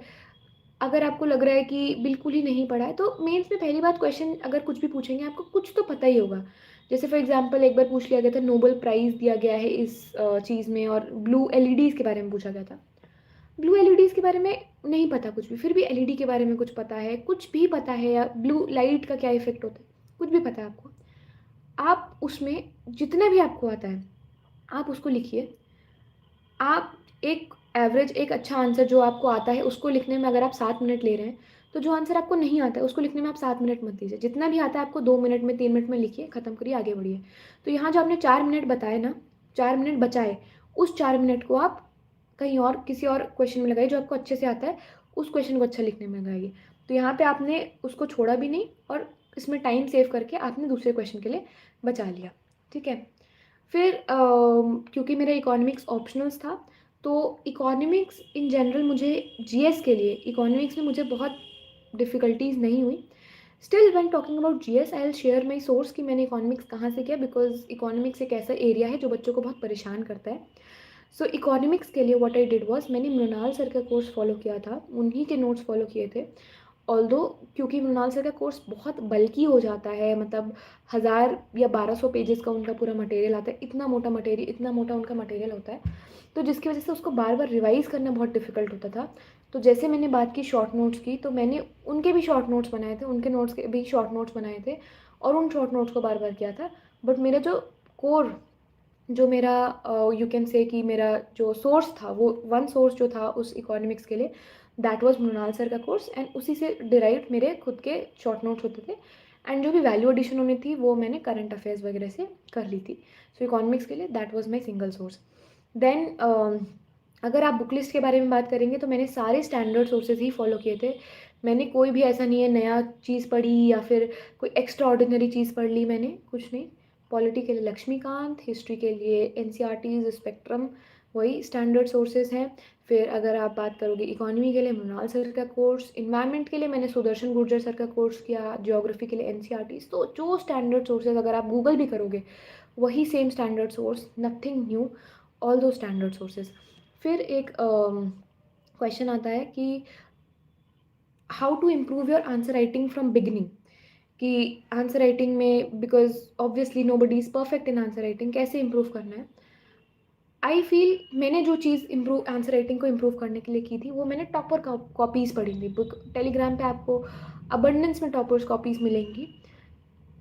अगर आपको लग रहा है कि बिल्कुल ही नहीं पढ़ा है, तो मेंस में पहली बात, क्वेश्चन अगर कुछ भी पूछेंगे आपको कुछ तो पता ही होगा। जैसे फॉर एग्जांपल एक बार पूछ लिया गया था, नोबेल प्राइज़ दिया गया है इस चीज़ में, और ब्लू एलईडीज़ के बारे में पूछा गया था। ब्लू एलईडीज़ के बारे में नहीं पता कुछ भी, फिर भी एलईडी के बारे में कुछ पता है, कुछ भी पता है, या ब्लू लाइट का क्या इफेक्ट होता है, कुछ भी पता है आपको, आप उसमें जितना भी आपको आता है आप उसको लिखिए। आप एक एवरेज, एक अच्छा आंसर जो आपको आता है उसको लिखने में अगर आप 7 मिनट ले रहे हैं, तो जो आंसर आपको नहीं आता है उसको लिखने में आप 7 मिनट मत दीजिए, जितना भी आता है आपको 2 मिनट में 3 मिनट में लिखिए, ख़त्म करिए, आगे बढ़िए। तो यहाँ जो आपने 4 मिनट बताए ना, 4 मिनट बचाए, उस 4 मिनट को आप कहीं और किसी और क्वेश्चन में लगाइए जो आपको अच्छे से आता है, उस क्वेश्चन को अच्छा लिखने में लगाइए। तो यहाँ पे आपने उसको छोड़ा भी नहीं और इसमें टाइम सेव करके आपने दूसरे क्वेश्चन के लिए बचा लिया, ठीक है। फिर क्योंकि मेरा इकोनॉमिक्स ऑप्शनल्स था, तो इकोनॉमिक्स इन जनरल मुझे जीएस के लिए इकोनॉमिक्स में मुझे बहुत डिफ़िकल्टीज़ नहीं हुई। Still when talking about GS I will share my source कि मैंने इकोनॉमिक्स कहाँ से किया, बिकॉज इकोनॉमिक्स एक ऐसा एरिया है जो बच्चों को बहुत परेशान करता है। सो इकोनॉमिक्स के लिए व्हाट आई डिड वाज, मैंने मृणाल सर का कोर्स फॉलो किया था, उन्हीं के नोट्स फॉलो किए थे। ऑल्दो क्योंकि मृणाल सर का कोर्स बहुत बल्की हो जाता है, मतलब 1000 या 1200 पेजेस का उनका पूरा मटेरियल आता है, इतना मोटा उनका मटेरियल होता है, तो जिसकी वजह से उसको बार बार रिवाइज़ करना बहुत डिफ़िकल्ट होता था। तो जैसे मैंने बात की शॉर्ट नोट्स की, तो मैंने उनके भी शॉर्ट नोट्स बनाए थे, उनके नोट्स के भी शॉर्ट नोट्स बनाए थे और उन शॉर्ट नोट्स को बार बार किया था। बट मेरा जो कोर, जो मेरा यू कैन से कि मेरा जो सोर्स था, वो वन सोर्स जो था उस इकोनॉमिक्स के लिए, दैट वाज मृणाल सर का कोर्स, एंड उसी से डिराइव्ड मेरे खुद के शॉर्ट नोट्स होते थे। एंड जो भी वैल्यू एडिशन होनी थी वो मैंने करंट अफेयर्स वगैरह से कर ली थी। सो इकोनॉमिक्स के लिए that was my single source. Then अगर आप बुक लिस्ट के बारे में बात करेंगे तो मैंने सारे स्टैंडर्ड सोर्सेज ही फॉलो किए थे। मैंने कोई भी ऐसा नहीं है नया चीज़ पढ़ी या फिर कोई एक्स्ट्रा ऑर्डिनरी चीज़ पढ़ ली, मैंने कुछ नहीं। पॉलिटी के लिए लक्ष्मीकांत, हिस्ट्री के लिए एनसीईआरटीज़, स्पेक्ट्रम, वही स्टैंडर्ड सोर्सेज हैं। फिर अगर आप बात करोगे इकोनॉमी के लिए मृणाल सर का कोर्स, इन्वायरमेंट के लिए मैंने सुदर्शन गुर्जर सर का कोर्स किया, ज्योग्राफी के लिए एनसीईआरटीज़। तो जो स्टैंडर्ड सोर्सेज अगर आप गूगल भी करोगे वही same standard source, nothing new, all दो स्टैंडर्ड सोर्सेज। फिर एक क्वेश्चन आता है कि how to improve your answer writing from beginning, कि आंसर राइटिंग में because obviously nobody is perfect in answer writing, कैसे इम्प्रूव करना है। आई फील मैंने जो चीज़ इम्प्रूव आंसर राइटिंग को इम्प्रूव करने के लिए की थी वो मैंने टॉपर कॉपीज़ पढ़ी थी। बुक टेलीग्राम पे आपको अबंडेंस में टॉपर्स कॉपीज़ मिलेंगी।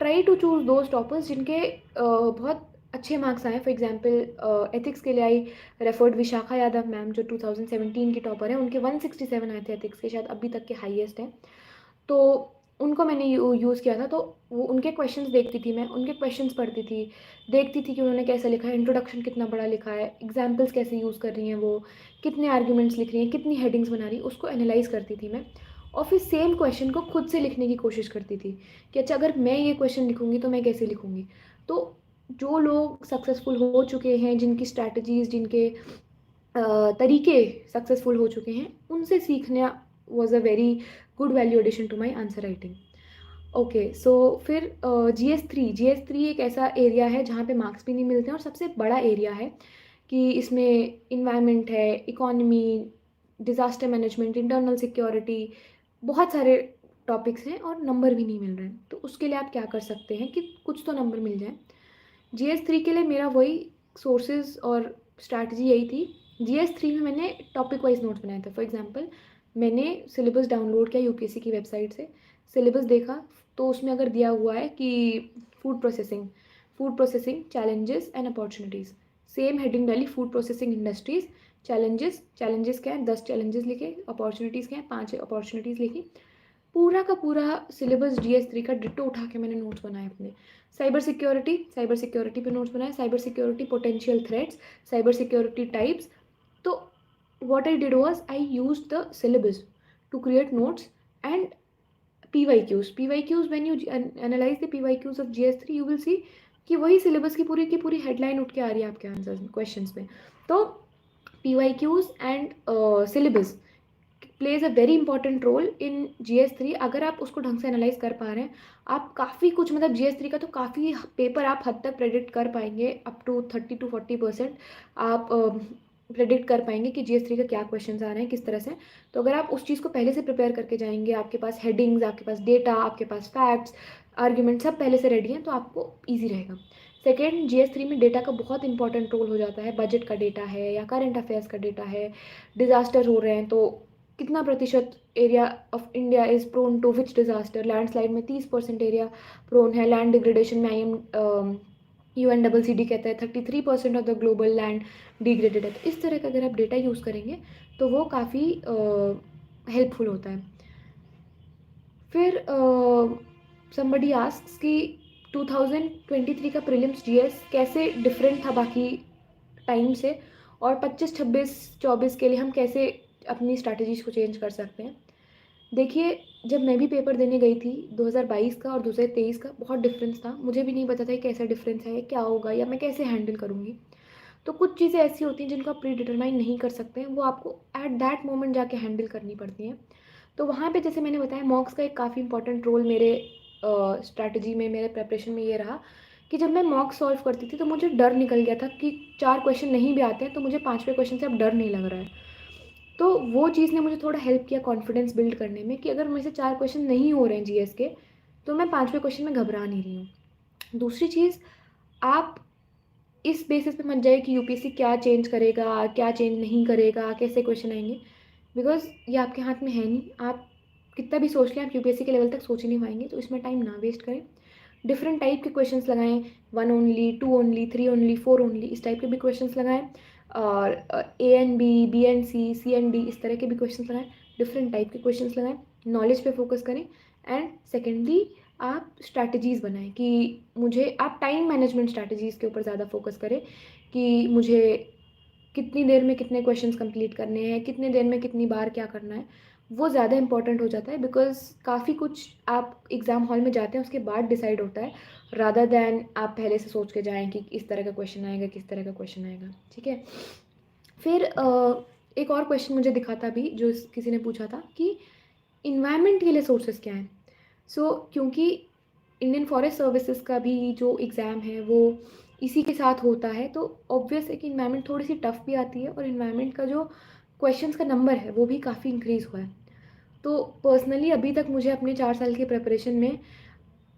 Try to choose those toppers जिनके बहुत अच्छे मार्क्स आए। फॉर एग्जाम्पल एथिक्स के लिए आई रेफर्ड विशाखा यादव मैम, जो 2017 की टॉपर है, उनके 167 आए थे एथिक्स के, शायद अभी तक के हाईएस्ट हैं। तो उनको मैंने यूज़ किया था। तो वो उनके क्वेश्चंस देखती थी मैं, उनके क्वेश्चंस पढ़ती थी, देखती थी कि उन्होंने कैसे लिखा है, इंट्रोडक्शन कितना बड़ा लिखा है, एग्जाम्पल्स कैसे यूज़ कर रही हैं वो, कितने आर्ग्यूमेंट्स लिख रही हैं, कितनी हेडिंग्स बना रही, उसको एनालाइज करती थी मैं। और फिर सेम क्वेश्चन को खुद से लिखने की कोशिश करती थी कि अच्छा अगर मैं ये क्वेश्चन लिखूँगी तो मैं कैसे लिखूँगी। तो जो लोग सक्सेसफुल हो चुके हैं, जिनकी स्ट्रैटेजीज़, जिनके तरीके सक्सेसफुल हो चुके हैं, उनसे सीखना was a very good value addition to my answer writing. Okay, so फिर जी एस थ्री एक ऐसा एरिया है जहाँ पे मार्क्स भी नहीं मिलते हैं और सबसे बड़ा एरिया है कि इसमें इन्वायरमेंट है, economy, disaster management, internal security, बहुत सारे टॉपिक्स हैं और नंबर भी नहीं मिल रहे हैं। तो उसके लिए आप क्या कर सकते हैं कि कुछ तो नंबर मिल जाए। जीएस थ्री के लिए मेरा वही सोर्सेज और स्ट्रैटेजी यही थी। जीएस थ्री में मैंने टॉपिक वाइज नोट्स बनाए थे। फॉर एग्जांपल मैंने सिलेबस डाउनलोड किया यूपीएससी की वेबसाइट से, सिलेबस देखा, तो उसमें अगर दिया हुआ है कि food processing challenges and opportunities, same heading डाली, फूड प्रोसेसिंग इंडस्ट्रीज़, चैलेंजेस क्या है 10 चैलेंजेस लिखे, अपॉर्चुनिटीज़ क्या है 5 अपॉर्चुनिटीज़ लिखी। पूरा का पूरा सिलेबस जीएस थ्री का डिट्टो उठा के मैंने नोट्स बनाए अपने। साइबर सिक्योरिटी पे नोट्स बनाए, cyber security potential threats, cyber security types. तो what I did was I used the syllabus to create notes and PYQs. PYQs, when you analyze the PYQs of GS3, you will see कि वही syllabus की पूरी headline उठ के आ रही है आपके आंसर क्वेश्चंस में। तो PYQs and syllabus plays a very important role in GS three. अगर आप उसको ढंग से एनालाइज कर पा रहे हैं, आप काफ़ी कुछ, मतलब जीएस थ्री का तो काफ़ी पेपर आप हद तक प्रेडिक्ट कर पाएंगे, अप टू 30 to 40% आप प्रेडिक्ट कर पाएंगे कि जीएस थ्री का क्या क्वेश्चंस आ रहे हैं, किस तरह से। तो अगर आप उस चीज़ को पहले से प्रिपेयर करके जाएंगे, आपके पास हेडिंग्स, आपके पास डेटा, आपके पास फैक्ट्स, आर्ग्यूमेंट सब पहले से रेडी हैं, तो आपको ईजी रहेगा। सेकेंड, जीएस थ्री में डेटा का बहुत इंपॉर्टेंट रोल हो जाता है। बजट का डेटा है या करंट अफेयर्स का डेटा है, डिजास्टर हो रहे हैं तो कितना प्रतिशत area of India is prone to which disaster, landslide में 30% एरिया प्रोन है, लैंड डिग्रेडेशन में UN CCD कहता है 33% of the global land degraded है। तो इस तरह का अगर आप डेटा यूज़ करेंगे तो वो काफ़ी हेल्पफुल होता है। फिर समबडी आस्क्स कि 2023 का प्रीलिम्स जीएस कैसे डिफरेंट था बाकी टाइम से, और 25, 26, 24 के लिए हम कैसे अपनी स्ट्रैटेजीज को चेंज कर सकते हैं। देखिए, जब मैं भी पेपर देने गई थी 2022 का और 2023 का बहुत डिफरेंस था। मुझे भी नहीं पता था कि कैसा डिफरेंस है, क्या होगा या मैं कैसे हैंडल करूँगी। तो कुछ चीज़ें ऐसी होती हैं जिनको आप प्री डिटरमाइन नहीं कर सकते हैं, वो आपको एट दैट मोमेंट जाके हैंडल करनी पड़ती हैं। तो वहाँ पे जैसे मैंने बताया, मॉक्स का एक काफ़ी इंपॉर्टेंट रोल मेरे स्ट्रैटेजी में, मेरे प्रिपरेशन में ये रहा कि जब मैं मॉक सॉल्व करती थी तो मुझे डर निकल गया था कि 4 क्वेश्चन नहीं भी आते हैं तो मुझे 5वें क्वेश्चन से अब डर नहीं लग रहा है। तो वो चीज़ ने मुझे थोड़ा हेल्प किया कॉन्फिडेंस बिल्ड करने में कि अगर मेरे से 4 क्वेश्चन नहीं हो रहे हैं जीएस के, तो मैं 5वें क्वेश्चन में घबरा नहीं रही हूँ। दूसरी चीज़, आप इस बेसिस पे मत जाइए कि यूपीएससी क्या चेंज करेगा, क्या चेंज नहीं करेगा, कैसे क्वेश्चन आएँगे, बिकॉज़ ये आपके हाथ में है नहीं। आप कितना भी सोच लें, आप यूपीएससी के लेवल तक सोच ही नहीं पाएँगे, तो इसमें टाइम ना वेस्ट करें। डिफरेंट टाइप के क्वेश्चंस लगाएँ, 1 ओनली, 2 ओनली, 3 ओनली, 4 ओनली, इस टाइप के भी क्वेश्चंस लगाएँ और A and B and C and D, इस तरह के भी क्वेश्चंस लगाएँ। डिफरेंट टाइप के क्वेश्चंस लगाएँ, नॉलेज पे फोकस करें एंड सेकेंडली आप स्ट्रैटेजीज़ बनाएँ कि मुझे आप टाइम मैनेजमेंट स्ट्रैटेजीज़ के ऊपर ज़्यादा फोकस करें कि मुझे कितनी देर में कितने क्वेश्चंस कंप्लीट करने हैं, कितने देर में कितनी बार क्या करना है, वो ज़्यादा इंपॉर्टेंट हो जाता है बिकॉज़ काफ़ी कुछ आप एग्ज़ाम हॉल में जाते हैं उसके बाद डिसाइड होता है, रादर दैन आप पहले से सोच के जाएँ कि इस तरह का क्वेश्चन आएगा, किस तरह का क्वेश्चन आएगा, ठीक है? फिर एक और क्वेश्चन मुझे दिखा था अभी जो किसी ने पूछा था कि एनवायरनमेंट के लिए सोर्सेज़ क्या हैं? क्योंकि इंडियन फॉरेस्ट सर्विसेज का भी जो एग्ज़ाम है वो इसी के साथ होता है, तो ऑब्वियस है कि एनवायरनमेंट थोड़ी सी टफ भी आती है और एनवायरनमेंट का जो क्वेश्चंस का नंबर है वो भी काफ़ी इंक्रीज़ हुआ है। तो पर्सनली अभी तक मुझे अपने 4 साल की प्रिपरेशन में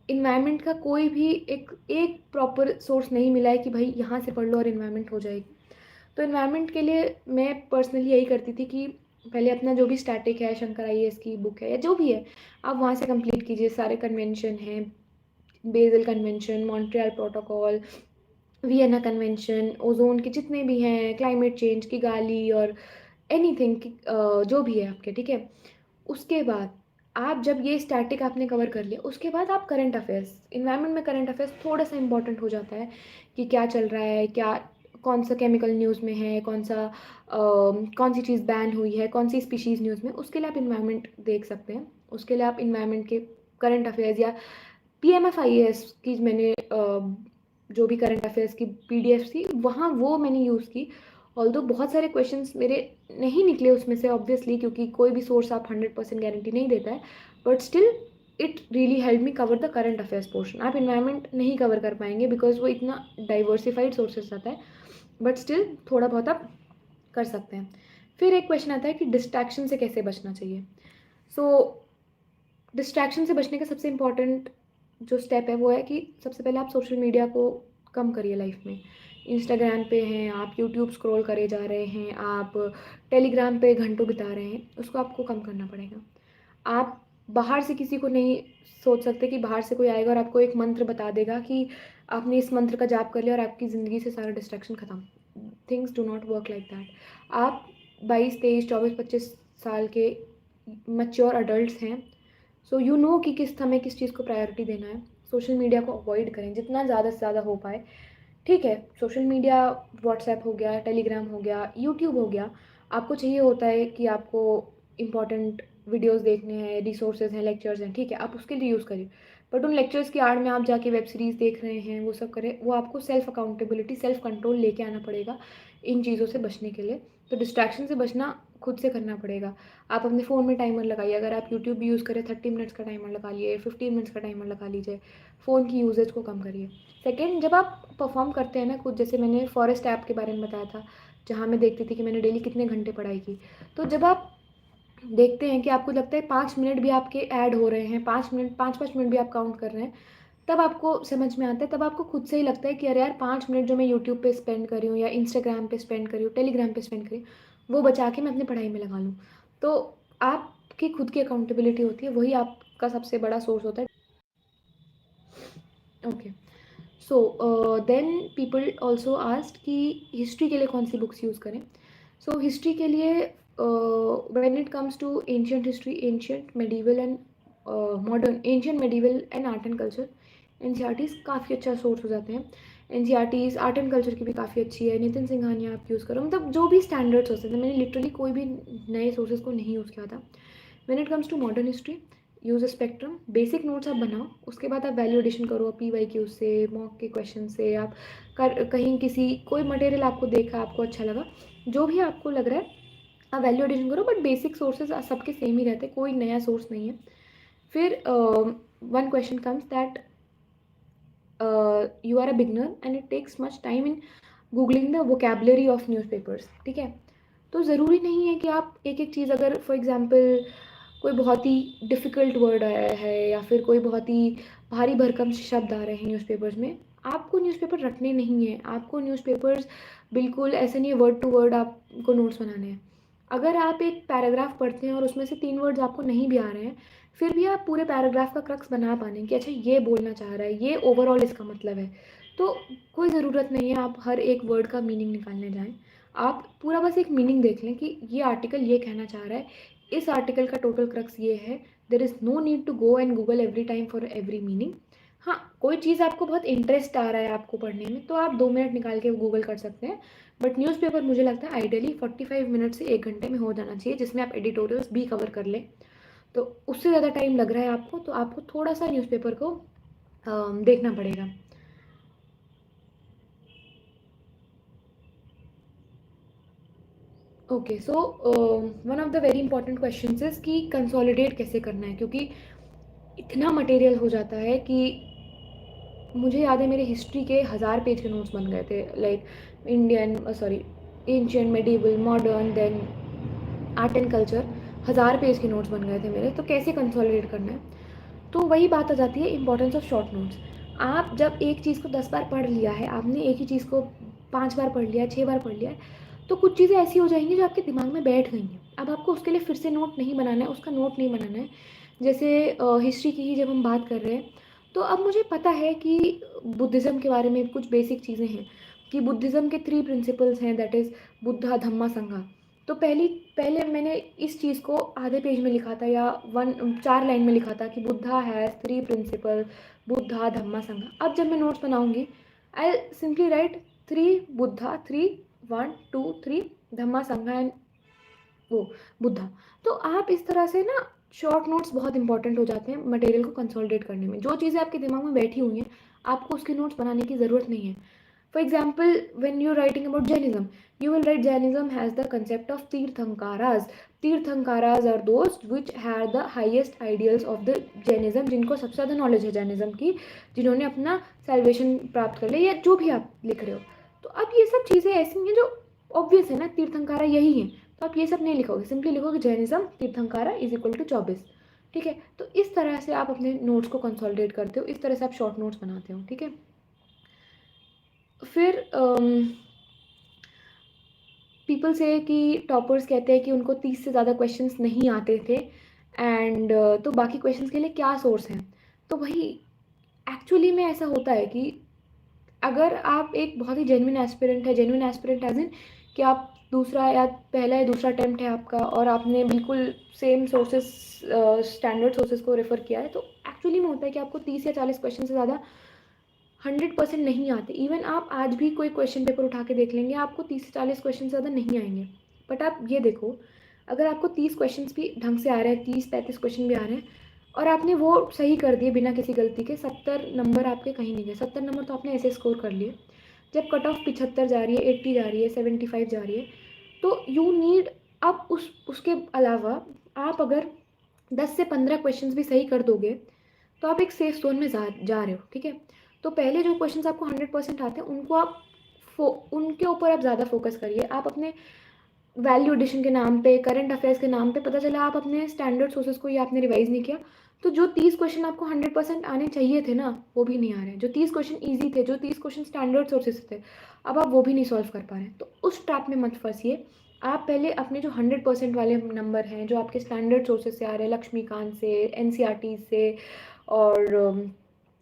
एनवायरनमेंट का कोई भी एक एक प्रॉपर सोर्स नहीं मिला है कि भाई यहाँ से पढ़ लो और एनवायरनमेंट हो जाएगी। तो एनवायरनमेंट के लिए मैं पर्सनली यही करती थी कि पहले अपना जो भी स्टैटिक है, शंकर आईएएस की बुक है या जो भी है, आप वहाँ से कंप्लीट कीजिए। सारे कन्वेंशन हैं, basal convention, Montreal protocol, Vienna convention, ozone के जितने भी हैं, क्लाइमेट चेंज, किगाली और एनीथिंग जो भी है आपके, ठीक है? उसके बाद आप जब ये स्टैटिक आपने कवर कर लिया, उसके बाद आप करंट अफेयर्स, एनवायरनमेंट में करंट अफेयर्स थोड़ा-सा इम्पोर्टेंट हो जाता है कि क्या चल रहा है, क्या कौन-सा केमिकल न्यूज़ में है, कौन-सी चीज़ बैन हुई है, कौन-सी स्पीशीज़ न्यूज़ में, उसके लिए आप एनवायरनमेंट देख सकते हैं। उसके लिए आप एनवायरनमेंट के करंट अफेयर्स या पीएमएफआईएएस की मैंने जो भी करंट अफेयर्स की पीडीएफ थी वहाँ वो मैंने यूज़ की। ऑल्दो बहुत सारे क्वेश्चंस मेरे नहीं निकले उसमें से ऑब्वियसली, क्योंकि कोई भी सोर्स आप 100% गारंटी नहीं देता है, but still it really help me cover the current affairs portion. आप इन्वायरमेंट नहीं कवर कर पाएंगे बिकॉज वो इतना डाइवर्सिफाइड सोर्सेस आता है, बट स्टिल थोड़ा बहुत आप कर सकते हैं। फिर एक क्वेश्चन आता है कि डिस्ट्रैक्शन से कैसे बचना चाहिए। सो डिस्ट्रैक्शन से बचने का सबसे इम्पॉर्टेंट जो स्टेप है वो है कि सबसे पहले आप सोशल मीडिया को कम करिए लाइफ में। इंस्टाग्राम पे हैं आप, यूट्यूब स्क्रॉल करे जा रहे हैं आप, टेलीग्राम पे घंटों बिता रहे हैं, उसको आपको कम करना पड़ेगा। आप बाहर से किसी को नहीं सोच सकते कि बाहर से कोई आएगा और आपको एक मंत्र बता देगा कि आपने इस मंत्र का जाप कर लिया और आपकी ज़िंदगी से सारा डिस्ट्रैक्शन ख़त्म। Things do not work like that. आप 22, 23, 24, 25 साल के मैच्योर अडल्ट्स हैं, सो यू नो कि किस समय किस चीज़ को प्रायोरिटी देना है। सोशल मीडिया को अवॉइड करें जितना ज़्यादा से ज़्यादा हो पाए। ठीक है, सोशल मीडिया, व्हाट्सएप हो गया, टेलीग्राम हो गया, यूट्यूब हो गया, आपको चाहिए होता है कि आपको इम्पॉर्टेंट वीडियोस देखने हैं, रिसोर्सेज हैं, लेक्चर्स हैं, ठीक है, आप उसके लिए यूज़ करिए। बट उन लेक्चर्स की आड़ में आप जाके वेब सीरीज़ देख रहे हैं, वो सब करें, वो आपको सेल्फ अकाउंटेबिलिटी, सेल्फ कंट्रोल लेके आना पड़ेगा इन चीज़ों से बचने के लिए। तो डिस्ट्रैक्शन से बचना खुद से करना पड़ेगा। आप अपने फ़ोन में टाइमर लगाइए, अगर आप यूट्यूब भी यूज़ करें 30 मिनट्स का टाइमर लगा लिए, 15 मिनट्स का टाइमर लगा लीजिए। फ़ोन की यूजेज को कम करिए। सेकेंड, जब आप परफॉर्म करते हैं ना कुछ, जैसे मैंने फॉरेस्ट ऐप के बारे में बताया था जहाँ मैं देखती थी कि मैंने डेली कितने घंटे पढ़ाई की, तो जब आप देखते हैं कि आपको लगता है 5 मिनट भी आपके ऐड हो रहे हैं, 5 मिनट, 5-5 मिनट भी आप काउंट कर रहे हैं, तब आपको समझ में आता है, तब आपको खुद से ही लगता है कि अरे यार 5 मिनट जो मैं यूट्यूब पे स्पेंड कर रही हूँ या इंस्टाग्राम पे स्पेंड कर रही हूँ, टेलीग्राम पे स्पेंड कर रही हूँ, वो बचा के मैं अपनी पढ़ाई में लगा लूँ। तो आपकी खुद की अकाउंटेबिलिटी होती है, वही आपका सबसे बड़ा सोर्स होता है। Okay, so then people also asked कि हिस्ट्री के लिए कौन सी बुक्स यूज़ करें। सो हिस्ट्री के लिए when it comes to ancient history, ancient medieval and modern, ancient medieval and art and culture, NCERTs काफ़ी अच्छा सोर्स हो जाते हैं। एनसीईआरटीज़ आर्ट एंड कल्चर की भी काफ़ी अच्छी है, नितिन सिंघानिया आप यूज़ करो, मतलब जो भी स्टैंडर्ड्स होते हैं, मैंने लिटरली कोई भी नए सोर्सेज को नहीं यूज़ किया था। When it comes to modern history, use a spectrum, basic notes आप बनाओ, उसके बाद आप वैल्यू एडिशन करो PYQ से, मॉक के क्वेश्चन से, आप कहीं किसी कोई मटेरियल आपको देखा, आपको अच्छा लगा, जो भी आपको लग रहा है आप वैल्यू एडिशन करो, बट बेसिक सोर्सेज सबके सेम ही रहते हैं, कोई नया सोर्स नहीं है. फिर one question comes that you are a beginner and it takes much time in googling the vocabulary of newspapers. ठीक है, तो ज़रूरी नहीं है कि आप एक एक चीज़, अगर फॉर एग्जांपल कोई बहुत ही डिफ़िकल्ट वर्ड आया है या फिर कोई बहुत ही भारी भरकम शब्द आ रहे हैं न्यूज़पेपर्स में, आपको न्यूज़पेपर रटने नहीं है. आपको न्यूज़पेपर्स बिल्कुल ऐसे नहीं है वर्ड टू वर्ड आपको नोट्स बनाने हैं. अगर आप एक पैराग्राफ पढ़ते हैं और उसमें से 3 वर्ड्स आपको नहीं भी आ रहे हैं, फिर भी आप पूरे पैराग्राफ का क्रक्स बना पाने कि अच्छा ये बोलना चाह रहा है, ये ओवरऑल इसका मतलब है. तो कोई ज़रूरत नहीं है आप हर एक वर्ड का मीनिंग निकालने जाएँ. आप पूरा बस एक मीनिंग देख लें कि ये आर्टिकल ये कहना चाह रहा है, इस आर्टिकल का टोटल क्रक्स ये है. There is no need to go and Google every time for every meaning. हाँ, कोई चीज़ आपको बहुत इंटरेस्ट आ रहा है आपको पढ़ने में, तो आप 2 मिनट निकाल के गूगल कर सकते हैं. बट न्यूज़पेपर मुझे लगता है आइडियली 45 मिनट से 1 घंटे में हो जाना चाहिए, जिसमें आप एडिटोरियल्स भी कवर कर लें. तो उससे ज़्यादा टाइम लग रहा है आपको, तो आपको थोड़ा-सा न्यूज़पेपर को देखना पड़ेगा. Okay, so one of the very important questions is कि कंसोलिडेट कैसे करना है, क्योंकि इतना मटेरियल हो जाता है कि मुझे याद है मेरे हिस्ट्री के 1000 पेज के नोट्स बन गए थे, like Indian sorry ancient, medieval, modern, then art and culture, 1000 page के नोट्स बन गए थे मेरे. तो कैसे कंसोलिडेट करना है, तो वही बात आ जाती है इंपॉर्टेंस ऑफ शॉर्ट नोट्स. आप जब एक चीज़ को 10 बार पढ़ लिया है, आपने एक ही चीज़ को 5 बार पढ़ लिया, 6 बार पढ़ लिया है, तो कुछ चीज़ें ऐसी हो जाएंगी जो आपके दिमाग में बैठ गई हैं. अब आपको उसके लिए फिर से नोट नहीं बनाना है, उसका नोट नहीं बनाना है. जैसे हिस्ट्री की ही जब हम बात कर रहे हैं, तो अब मुझे पता है कि बुद्धिज़्म के बारे में कुछ बेसिक चीज़ें हैं, कि बुद्धिज़्म के 3 प्रिंसिपल्स हैं, दैट इज़ बुद्धा, धम्मा, संघा. तो पहले मैंने इस चीज़ को आधे पेज में लिखा था या 4 लाइन में लिखा था कि बुद्धा हैज़ 3 प्रिंसिपल, बुद्धा, धम्मा, संघा. अब जब मैं नोट्स बनाऊंगी, आई सिंपली राइट 3 बुद्धा, 3 1 2 3 धम्मा, संघा एंड वो बुद्धा. तो आप इस तरह से ना, शॉर्ट नोट्स बहुत इंपॉर्टेंट हो जाते हैं मटेरियल को कंसोलिडेट करने में. जो चीज़ें आपके दिमाग में बैठी हुई हैं, आपको उसके नोट्स बनाने की ज़रूरत नहीं है. For example, when you're writing about Jainism, you will write Jainism has the concept of Tirthankaras. Tirthankaras are those which had the highest ideals of the Jainism, जिनको सबसे ज़्यादा नॉलेज है जैनिज़्म की, जिन्होंने अपना salvation प्राप्त कर लिया, या जो भी आप लिख रहे हो. तो अब ये सब चीज़ें ऐसी हैं जो ऑब्वियस है ना, तीर्थंकारा यही हैं, तो आप ये सब नहीं लिखोगे, सिंपली लिखोगे Jainism tirthankara is equal to 24. ठीक है, तो इस तरह से आप अपने नोट्स को कंसोलिडेट करते हो, इस तरह से आप शॉर्ट नोट्स बनाते हो. ठीक है, फिर पीपल से कि टॉपर्स कहते हैं कि उनको 30 से ज़्यादा क्वेश्चंस नहीं आते थे, एंड तो बाकी क्वेश्चंस के लिए क्या सोर्स हैं. तो वही एक्चुअली में ऐसा होता है कि अगर आप एक बहुत ही जेन्युइन एस्पिरेंट है, जेन्युइन एस्पिरेंट एज इन कि आप दूसरा या पहला या दूसरा अटेम्प्ट है आपका, और आपने बिल्कुल सेम सोर्सेस, स्टैंडर्ड सोर्सेस को रेफ़र किया है, तो एक्चुअली में होता है कि आपको 30 या 40 क्वेश्चन से ज़्यादा 100% नहीं आते. इवन आप आज भी कोई क्वेश्चन पेपर उठा के देख लेंगे, आपको 30 से 40 क्वेश्चन से ज़्यादा नहीं आएंगे. बट आप ये देखो, अगर आपको 30 क्वेश्चन भी ढंग से आ रहे हैं, 30-35 क्वेश्चन भी आ रहे हैं, और आपने वो सही कर दिए बिना किसी गलती के, 70 नंबर आपके कहीं नहीं गए. 70 नंबर तो आपने ऐसे स्कोर कर लिए. जब कट ऑफ 75 जा रही है, 80 जा रही है, 75 जा रही है, तो यू नीड, अब उसके अलावा आप अगर 10 से 15 क्वेश्चंस भी सही कर दोगे, तो आप एक सेफ जोन में जा रहे हो. ठीक है, तो पहले जो क्वेश्चंस आपको 100% आते हैं, उनको आप उनके ऊपर आप ज़्यादा फोकस करिए. आप अपने वैल्यू एडिशन के नाम पे, करंट अफेयर्स के नाम पे, पता चला आप अपने स्टैंडर्ड सोर्सेज को ही आपने रिवाइज नहीं किया, तो जो 30 क्वेश्चन आपको 100% आने चाहिए थे ना, वो भी नहीं आ रहे हैं. जो 30 क्वेश्चन ईजी थे, जो 30 क्वेश्चन स्टैंडर्ड सोर्सेज थे, अब आप वो भी नहीं सॉल्व कर पा रहे हैं. तो उस ट्रैप में मत फंसिए. आप पहले अपने जो 100% वाले नंबर हैं, जो आपके स्टैंडर्ड सोर्सेज से आ रहे हैं, लक्ष्मीकांत से, NCERT से, और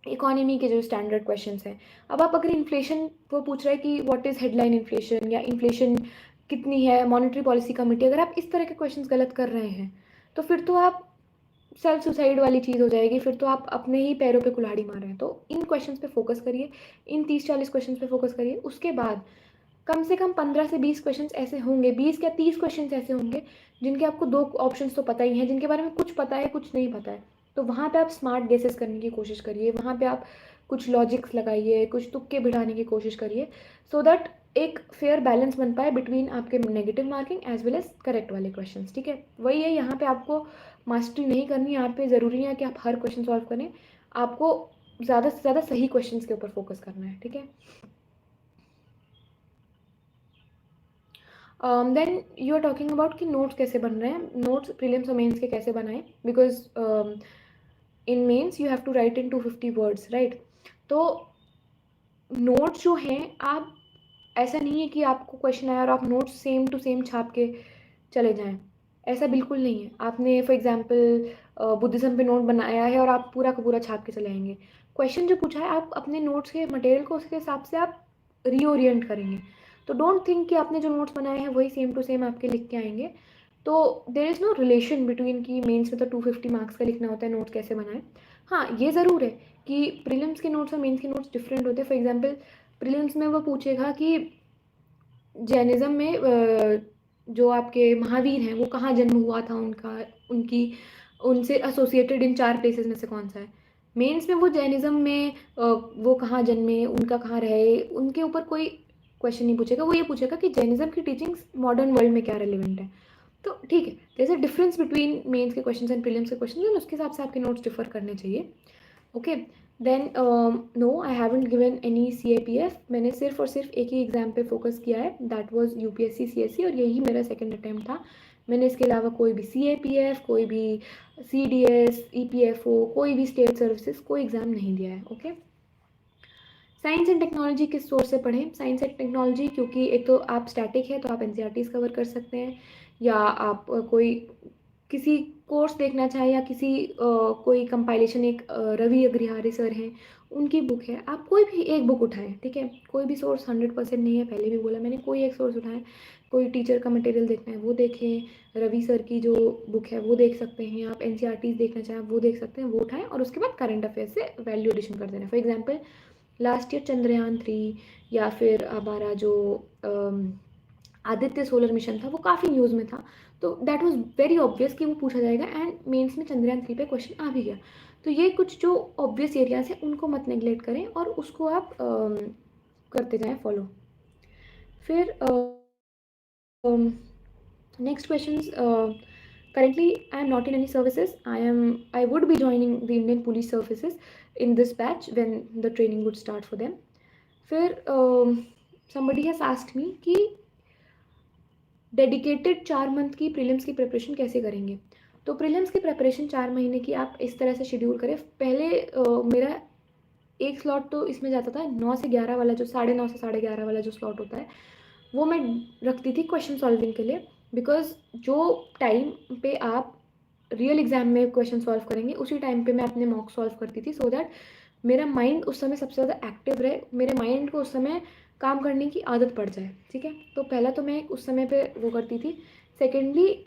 इकोनॉमी के जो स्टैंडर्ड क्वेश्चंस हैं. अब आप अगर इन्फ्लेशन वो पूछ रहे हैं कि व्हाट इज़ हेडलाइन इन्फ्लेशन, या इन्फ्लेशन कितनी है, मॉनेटरी पॉलिसी कमेटी, अगर आप इस तरह के क्वेश्चंस गलत कर रहे हैं, तो फिर तो आप सेल्फ सुसाइड वाली चीज़ हो जाएगी. फिर तो आप अपने ही पैरों पे कुल्हाड़ी मार रहे हैं. तो इन क्वेश्चंस पे फोकस करिए, इन 30-40 क्वेश्चंस पे फोकस करिए. उसके बाद कम से कम 15 से 20 क्वेश्चंस ऐसे होंगे, 20 या 30 क्वेश्चंस ऐसे होंगे जिनके आपको 2 ऑप्शंस तो पता ही हैं, जिनके बारे में कुछ पता है कुछ नहीं पता है। तो वहाँ पे आप स्मार्ट गेसेस करने की कोशिश करिए, वहाँ पे आप कुछ लॉजिक्स लगाइए, कुछ तुक्के बिठाने की कोशिश करिए, सो दैट एक फेयर बैलेंस बन पाए बिटवीन आपके negative marking as well as correct वाले क्वेश्चंस। ठीक है, वही है, यहाँ पे आपको मास्टरी नहीं करनी, यहाँ पे ज़रूरी है कि आप हर क्वेश्चन सॉल्व करें, आपको ज़्यादा से ज़्यादा सही क्वेश्चंस के ऊपर फोकस करना है। ठीक है, then you are talking about कि नोट्स कैसे बन रहे हैं, नोट्स प्रीलिम्स और मेंस के कैसे बनाएं, because in mains you have to write in 250 words, right. तो नोट्स जो हैं, आप ऐसा नहीं है कि आपको क्वेश्चन आया और आप नोट्स सेम टू सेम छाप के चले जाएं, ऐसा बिल्कुल नहीं है। आपने फॉर एग्जांपल बुद्धिज़्म पे नोट बनाया है और आप पूरा का पूरा छाप के चले आएंगे, क्वेश्चन जो पूछा है आप अपने नोट्स के मटेरियल को उसके हिसाब से आप रीओरिएंट करेंगे। तो डोंट थिंक कि आपने जो नोट्स बनाए हैं वही सेम टू सेम आपके लिख के आएंगे। तो there is no relation between कि मेंस में तो 250 मार्क्स का लिखना होता है, नोट्स कैसे बनाएं। हाँ, ये ज़रूर है कि प्रीलिम्स के नोट्स और मेंस के नोट्स डिफरेंट होते हैं। फॉर एग्जांपल प्रीलिम्स में वो पूछेगा कि जैनिज़्म में जो आपके महावीर हैं वो कहाँ जन्म हुआ था उनका, उनकी उनसे एसोसिएटेड इन 4 प्लेसेस में से कौन सा है। मेंस में वो जैनिज़्म में वो कहाँ जन्मे, उनका कहाँ रहे, उनके ऊपर कोई क्वेश्चन नहीं पूछेगा, वो ये पूछेगा कि जैनिज़्म की टीचिंग्स मॉडर्न वर्ल्ड में क्या रेलिवेंट है। तो ठीक है, there is a difference between mains के क्वेश्चंस एंड प्रीलिम्स के क्वेश्चंस, और उसके हिसाब से आपके नोट्स डिफर करने चाहिए। Okay, then no I haven't given any CAPF, मैंने सिर्फ और सिर्फ एक ही एग्ज़ाम पे फोकस किया है, दैट वाज UPSC CSE, और यही मेरा सेकंड अटैम्प्ट था। मैंने इसके अलावा कोई भी CAPF, कोई भी CDS, EPFO, कोई भी स्टेट सर्विसेज कोई एग्ज़ाम नहीं दिया है। ओके, साइंस एंड टेक्नोलॉजी किस सोर्स से पढ़ें? साइंस एंड टेक्नोलॉजी, क्योंकि एक तो आप स्टैटिक है तो आप NCERTs कवर कर सकते हैं, या आप कोई किसी कोर्स देखना चाहें, या किसी कोई कंपाइलेशन, एक रवि अग्रहारी सर हैं उनकी बुक है, आप कोई भी एक बुक उठाएं। ठीक है, कोई भी सोर्स 100% नहीं है, पहले भी बोला मैंने, कोई एक सोर्स उठाएं। कोई टीचर का मटेरियल देखना है वो देखें, रवि सर की जो बुक है वो देख सकते हैं, आप NCERTs देखना चाहें वो देख सकते हैं, वो उठाएं, और उसके बाद करंट अफेयर से वैल्यू एडिशन कर देना। For example last year Chandrayaan 3, या फिर हमारा जो आदित्य सोलर मिशन था वो काफ़ी न्यूज़ में था, तो दैट वाज वेरी ऑब्वियस कि वो पूछा जाएगा, एंड मेंस में चंद्रयान 3 पे क्वेश्चन आ भी गया। तो ये कुछ जो ऑब्वियस एरियाज हैं उनको मत नेगलेक्ट करें, और उसको आप करते जाएं फॉलो। फिर next questions, currently I am not in any services, I would be joining the Indian police services in this batch when the training would start for them. फिर somebody has asked me कि dedicated 4 month की prelims की preparation कैसे करेंगे। तो prelims की preparation 4 महीने की आप इस तरह से शेड्यूल करें। पहले मेरा एक स्लॉट तो इसमें जाता था 9 से 11 वाला, जो 9:30 से 11:30 वाला जो स्लॉट होता है वो मैं रखती थी क्वेश्चन सॉल्विंग के लिए, बिकॉज जो टाइम पे आप रियल एग्जाम में क्वेश्चन सॉल्व करेंगे उसी टाइम पे मैं अपने मॉक सॉल्व करती थी, सो दैट मेरा माइंड उस समय सबसे ज़्यादा एक्टिव रहे, मेरे माइंड को उस समय काम करने की आदत पड़ जाए। ठीक है, तो पहला तो मैं उस समय पे वो करती थी। सेकेंडली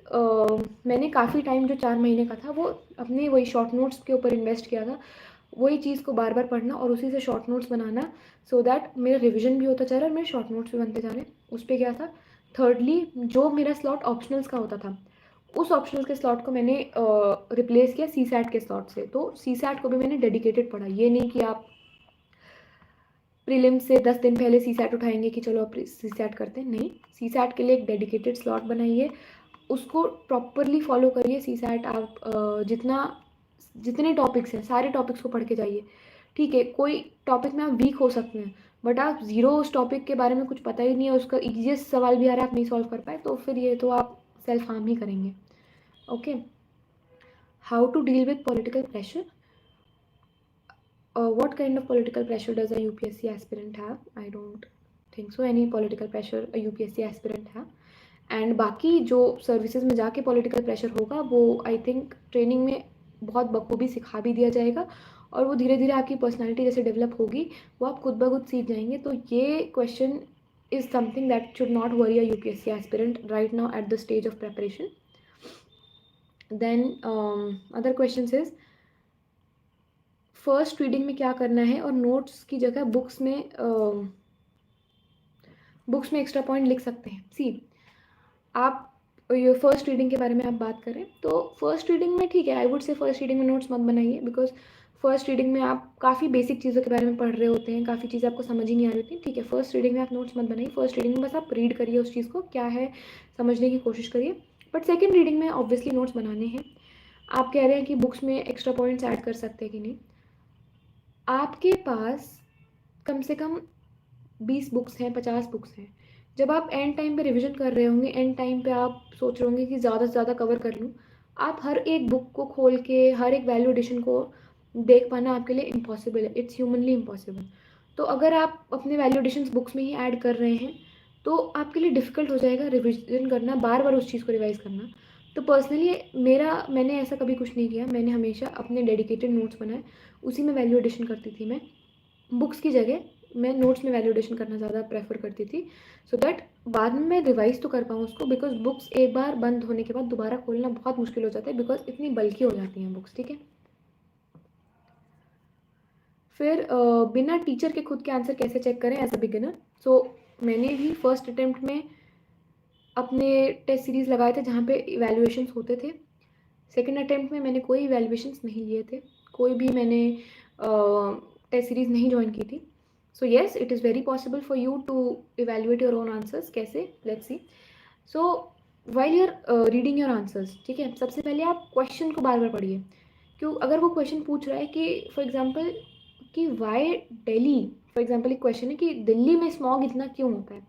मैंने काफ़ी टाइम जो 4 महीने का था वो अपने वही शॉर्ट नोट्स के ऊपर इन्वेस्ट किया था, वही चीज़ को बार बार पढ़ना और उसी से short notes banana, so that मेरा रिविजन भी होता जा रहा है और मेरे शॉर्ट नोट्स भी बनते जा रहे हैं। उस पर क्या था, थर्डली जो मेरा स्लॉट ऑप्शनल्स का होता था उस ऑप्शनल के स्लॉट को मैंने रिप्लेस किया CSAT के स्लॉट से। तो CSAT को भी मैंने डेडिकेटेड पढ़ा, ये नहीं कि आप प्रीलिम्स से 10 दिन पहले CSAT उठाएंगे कि चलो अब CSAT करते हैं, नहीं, CSAT के लिए एक डेडिकेटेड स्लॉट बनाइए, उसको प्रॉपरली फॉलो करिए। CSAT आप जितने टॉपिक्स हैं सारे टॉपिक्स को पढ़ के जाइए। ठीक है, कोई टॉपिक में आप वीक हो सकते हैं, बट आप ज़ीरो उस टॉपिक के बारे में कुछ पता ही नहीं है, उसका ईजीएस्ट सवाल भी आ रहा है आप नहीं सॉल्व कर पाए, तो फिर ये तो आप सेल्फ हार्म ही करेंगे। Okay, how to deal with political pressure? What kind of political pressure does a UPSC aspirant have? I don't think so any political pressure a UPSC aspirant have. And बाकी जो services में जाके political pressure होगा वो I think training में बहुत बखूबी सिखा भी दिया जाएगा, और वो धीरे धीरे आपकी पर्सनालिटी जैसे डेवलप होगी वो आप खुद ब खुद सीख जाएंगे। तो ये question is something that should not worry a UPSC aspirant right now at the stage of preparation. Then other question is first reading में क्या करना है, और नोट्स की जगह बुक्स में एक्स्ट्रा पॉइंट लिख सकते हैं। सी, आप ये फर्स्ट रीडिंग के बारे में आप बात करें तो फर्स्ट रीडिंग में ठीक है, I would say first reading में नोट्स मत बनाइए, बिकॉज फर्स्ट रीडिंग में आप काफ़ी बेसिक चीज़ों के बारे में पढ़ रहे होते हैं, काफ़ी चीज़ें आपको समझ ही नहीं आ रही होती। ठीक है, फर्स्ट रीडिंग में आप नोट्स मत बनाइए, फर्स्ट रीडिंग में बस आप रीड करिए उस चीज़ को क्या है, समझने की कोशिश करिए। बट सेकेंड रीडिंग में ऑब्वियसली नोट्स बनाने हैं। आप कह रहे हैं कि बुक्स में एक्स्ट्रा पॉइंट्स ऐड कर सकते हैं कि नहीं, आपके पास कम से कम 20 बुक्स हैं, 50 बुक्स हैं। जब आप एंड टाइम पे रिवीजन कर रहे होंगे, एंड टाइम पे आप सोच रहे होंगे कि ज़्यादा से ज़्यादा कवर कर लूँ, आप हर एक बुक को खोल के हर एक वैल्यू एडिशन को देख पाना आपके लिए इम्पॉसिबल है, इट्स ह्यूमनली इम्पॉसिबल। तो अगर आप अपने वैल्यू एडिशंस बुक्स में ही ऐड कर रहे हैं तो आपके लिए डिफ़िकल्ट हो जाएगा रिविजन करना, बार बार उस चीज़ को रिवाइज़ करना। तो पर्सनली मैंने ऐसा कभी कुछ नहीं किया, मैंने हमेशा अपने डेडिकेटेड नोट्स बनाए, उसी में वैल्यू एडिशन करती थी मैं। बुक्स की जगह मैं नोट्स में वैल्यूडेशन करना ज़्यादा प्रेफर करती थी, सो दैट बाद में मैं रिवाइज तो कर पाऊँ उसको, बिकॉज बुक्स एक बार बंद होने के बाद दोबारा खोलना बहुत मुश्किल हो जाता है, बिकॉज इतनी बल्कि हो जाती हैं बुक्स। ठीक है, फिर बिना टीचर के खुद के आंसर कैसे चेक करें एज अ बिगिनर। सो मैंने भी फर्स्ट अटेम्प्ट में अपने टेस्ट सीरीज़ लगाए थे जहाँ पे इवैल्यूएशंस होते थे। सेकेंड अटेम्प्ट में मैंने कोई इवैल्यूएशंस नहीं लिए थे, कोई भी मैंने टेस्ट सीरीज़ नहीं ज्वाइन की थी। So yes, it is very possible for you to evaluate your own answers. कैसे, let's see. So while you are reading your answers, ठीक है, सबसे पहले आप क्वेश्चन को बार बार पढ़िए। क्यों, अगर वो क्वेश्चन पूछ रहा है कि फॉर एग्जाम्पल कि वाई दिल्ली, फॉर एग्जाम्पल एक क्वेश्चन है कि दिल्ली में स्मॉग इतना क्यों होता है,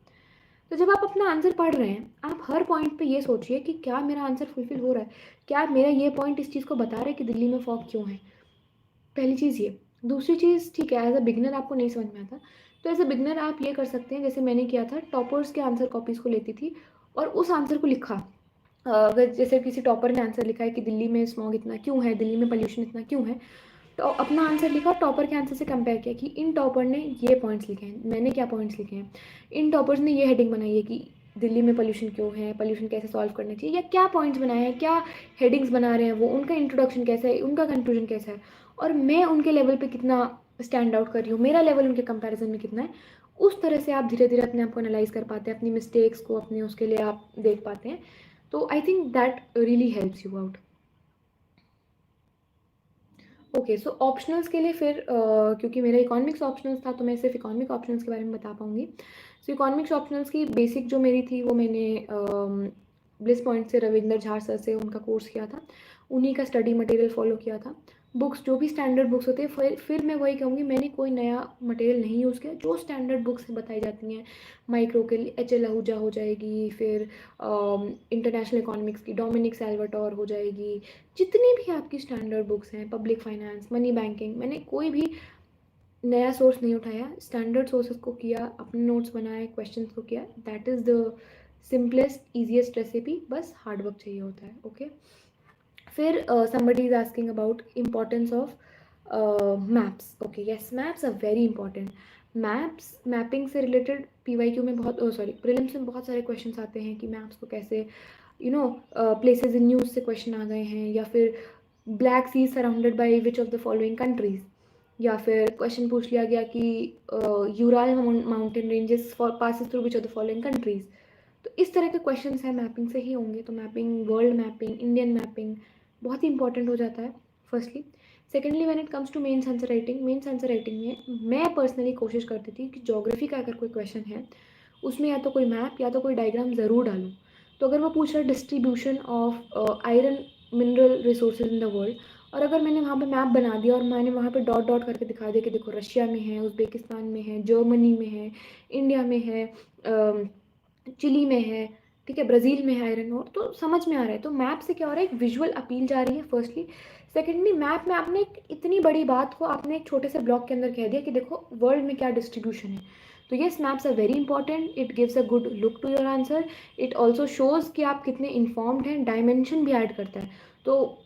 तो जब आप अपना आंसर पढ़ रहे हैं आप हर पॉइंट पे ये सोचिए कि क्या मेरा आंसर फुलफिल हो रहा है, क्या मेरा ये पॉइंट इस चीज़ को बता रहा है कि दिल्ली में फॉग क्यों है। पहली चीज़ ये। दूसरी चीज़, ठीक है, एज अ बिगनर आपको नहीं समझ में आता तो एज अ बिगनर आप ये कर सकते हैं, जैसे मैंने किया था, टॉपर्स के आंसर कॉपीज़ को लेती थी और उस आंसर को लिखा। अगर जैसे किसी टॉपर ने आंसर लिखा है कि दिल्ली में स्मॉग इतना क्यों है, दिल्ली में पोल्यूशन इतना क्यों है, तो अपना आंसर लिखा, टॉपर के आंसर से कंपेयर किया कि इन टॉपर ने ये पॉइंट्स लिखे हैं, मैंने क्या पॉइंट्स लिखे हैं, इन टॉपर्स ने ये हेडिंग बनाई है कि दिल्ली में पोल्यूशन क्यों है, पोल्यूशन कैसे सॉल्व करना चाहिए, या क्या पॉइंट्स बनाए हैं, क्या हेडिंग्स बना रहे हैं वो, उनका इंट्रोडक्शन कैसा है, उनका कंक्लूजन कैसा है, और मैं उनके लेवल पे कितना स्टैंड आउट कर रही हूँ, मेरा लेवल उनके कंपैरिजन में कितना है। उस तरह से आप धीरे धीरे अपने आप को एनालाइज कर पाते हैं, अपनी मिस्टेक्स को अपने उसके लिए आप देख पाते हैं। तो I think that really helps you out. Okay, so optionals के लिए फिर क्योंकि मेरा इकोनॉमिक्स ऑप्शनल्स था तो मैं सिर्फ इकोनॉमिक ऑप्शनल्स के बारे में बता पाऊँगी। सो इकोनॉमिक्स ऑप्शनल्स की बेसिक जो मेरी थी वो मैंने ब्लिस पॉइंट से रविंदर झा सर से उनका कोर्स किया था, उन्हीं का स्टडी मटेरियल फॉलो किया था। बुक्स जो भी स्टैंडर्ड बुक्स होते हैं, फिर मैं वही कहूँगी, मैंने कोई नया मटेरियल नहीं यूज़ किया, जो स्टैंडर्ड बुक्स बताई जाती हैं माइक्रो के लिए एच एल आहूजा हो जाएगी, फिर इंटरनेशनल इकोनॉमिक्स की डोमिनिक सैल्वाटोर हो जाएगी, जितनी भी आपकी स्टैंडर्ड बुक्स हैं, पब्लिक फाइनेंस, मनी बैंकिंग, मैंने कोई भी नया सोर्स नहीं उठाया, स्टैंडर्ड सोर्सेज को किया, अपने नोट्स बनाए, क्वेश्चंस को किया। That is the simplest easiest recipe, बस हार्ड वर्क चाहिए होता है। ओके, फिर somebody is asking about importance of maps. Okay, yes, maps are very important. Maps, mapping से रिलेटेड पीवाईक्यू में बहुत, सॉरी, प्रीलिम्स में बहुत सारे क्वेश्चंस आते हैं कि मैप्स को कैसे, you know, places in news से क्वेश्चन आ गए हैं, या फिर Black Sea surrounded by which of the following countries, या फिर क्वेश्चन पूछ लिया गया कि Ural mountain ranges passes through which of the following countries. तो इस तरह के क्वेश्चन हैं, मैपिंग से ही होंगे। तो mapping, world mapping, Indian mapping बहुत ही इंपॉर्टेंट हो जाता है firstly. Secondly, when it comes to mains answer writing, mains answer writing में मैं पर्सनली कोशिश करती थी कि ज्योग्राफी का अगर कोई क्वेश्चन है उसमें या तो कोई मैप या तो कोई डायग्राम ज़रूर डालूँ। तो अगर वो पूछ रहा है distribution of iron mineral resources in the world, और अगर मैंने वहाँ पे मैप बना दिया और मैंने वहाँ पे डॉट डॉट करके दिखा दिया कि देखो रशिया में है, उज़्बेकिस्तान में है, जर्मनी में है, इंडिया में है, चिली में है, ठीक है, ब्राज़ील में है आयरन ओर, तो समझ में आ रहा है। तो मैप से क्या हो रहा है, एक विजुअल अपील जा रही है फर्स्टली। सेकेंडली, मैप में आपने एक इतनी बड़ी बात को आपने एक छोटे से ब्लॉक के अंदर कह दिया कि देखो वर्ल्ड में क्या डिस्ट्रीब्यूशन है। तो yes, maps are very important, it gives a good look to your answer, it also shows कि आप कितने इन्फॉर्म्ड हैं, डायमेंशन भी ऐड करता है। तो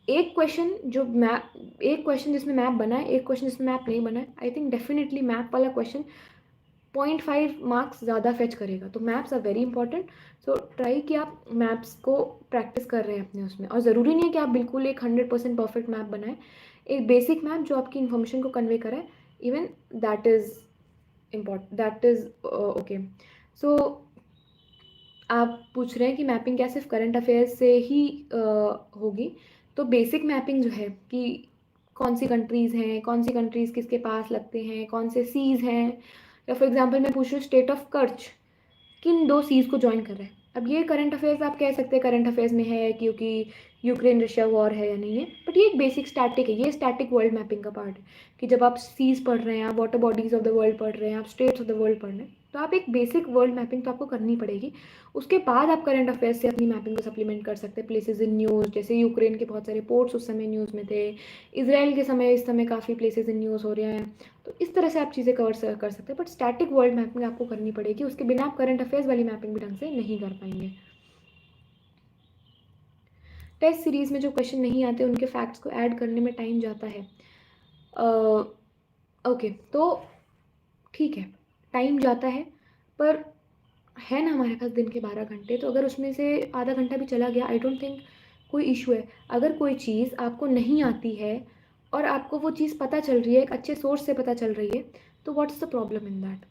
एक क्वेश्चन जिसमें मैप बना है, एक क्वेश्चन जिसमें मैप नहीं बना है, आई थिंक डेफिनेटली मैप वाला क्वेश्चन 0.5 मार्क्स ज़्यादा फेच करेगा। तो maps are very important. So try कि आप मैप्स को प्रैक्टिस कर रहे हैं अपने उसमें, और ज़रूरी नहीं है कि आप बिल्कुल एक 100% परफेक्ट मैप बनाएं, एक बेसिक मैप जो आपकी इन्फॉर्मेशन को कन्वे करे, even that is important, that is okay. So आप पूछ रहे हैं कि मैपिंग क्या सिर्फ करंट अफेयर्स से ही होगी? तो बेसिक मैपिंग जो है कि कौन सी कंट्रीज़ हैं, कौन सी कंट्रीज़ किसके पास लगते हैं, कौन से सीज़ हैं, या फॉर एग्जांपल मैं पूछ रही हूँ स्टेट ऑफ कर्च किन 2 सीज़ को जॉइन कर रहा है। अब ये करंट अफेयर्स आप कह सकते हैं करंट अफेयर्स में है क्योंकि यूक्रेन रशिया वॉर है या नहीं है, बट ये एक बेसिक स्टैटिक है, ये स्टैटिक वर्ल्ड मैपिंग का पार्ट है कि जब आप सीज़ पढ़ रहे हैं, आप water bodies of the world पढ़ रहे हैं, आप स्टेट्स ऑफ द वर्ल्ड पढ़ रहे हैं, तो आप एक बेसिक वर्ल्ड मैपिंग तो आपको करनी पड़ेगी। उसके बाद आप करंट अफेयर्स से अपनी मैपिंग को सप्लीमेंट कर सकते हैं प्लेसेस इन न्यूज़, जैसे यूक्रेन के बहुत सारे पोर्ट्स उस समय न्यूज़ में थे, इसराइल के समय इस समय काफ़ी प्लेसेस इन न्यूज़ हो रहे हैं, तो इस तरह से आप चीज़ें कवर कर सकते हैं। बट स्टैटिक वर्ल्ड मैपिंग आपको करनी पड़ेगी, उसके बिना आप करंट अफेयर्स वाली मैपिंग भी ढंग से नहीं कर पाएंगे। टेस्ट सीरीज़ में जो क्वेश्चन नहीं आते उनके फैक्ट्स को ऐड करने में टाइम जाता है। ओके, तो ठीक है, टाइम जाता है, पर है ना हमारे पास दिन के 12 घंटे, तो अगर उसमें से आधा घंटा भी चला गया, आई डोंट थिंक कोई इशू है। अगर कोई चीज़ आपको नहीं आती है और आपको वो चीज़ पता चल रही है, एक अच्छे सोर्स से पता चल रही है, तो what's the problem in that?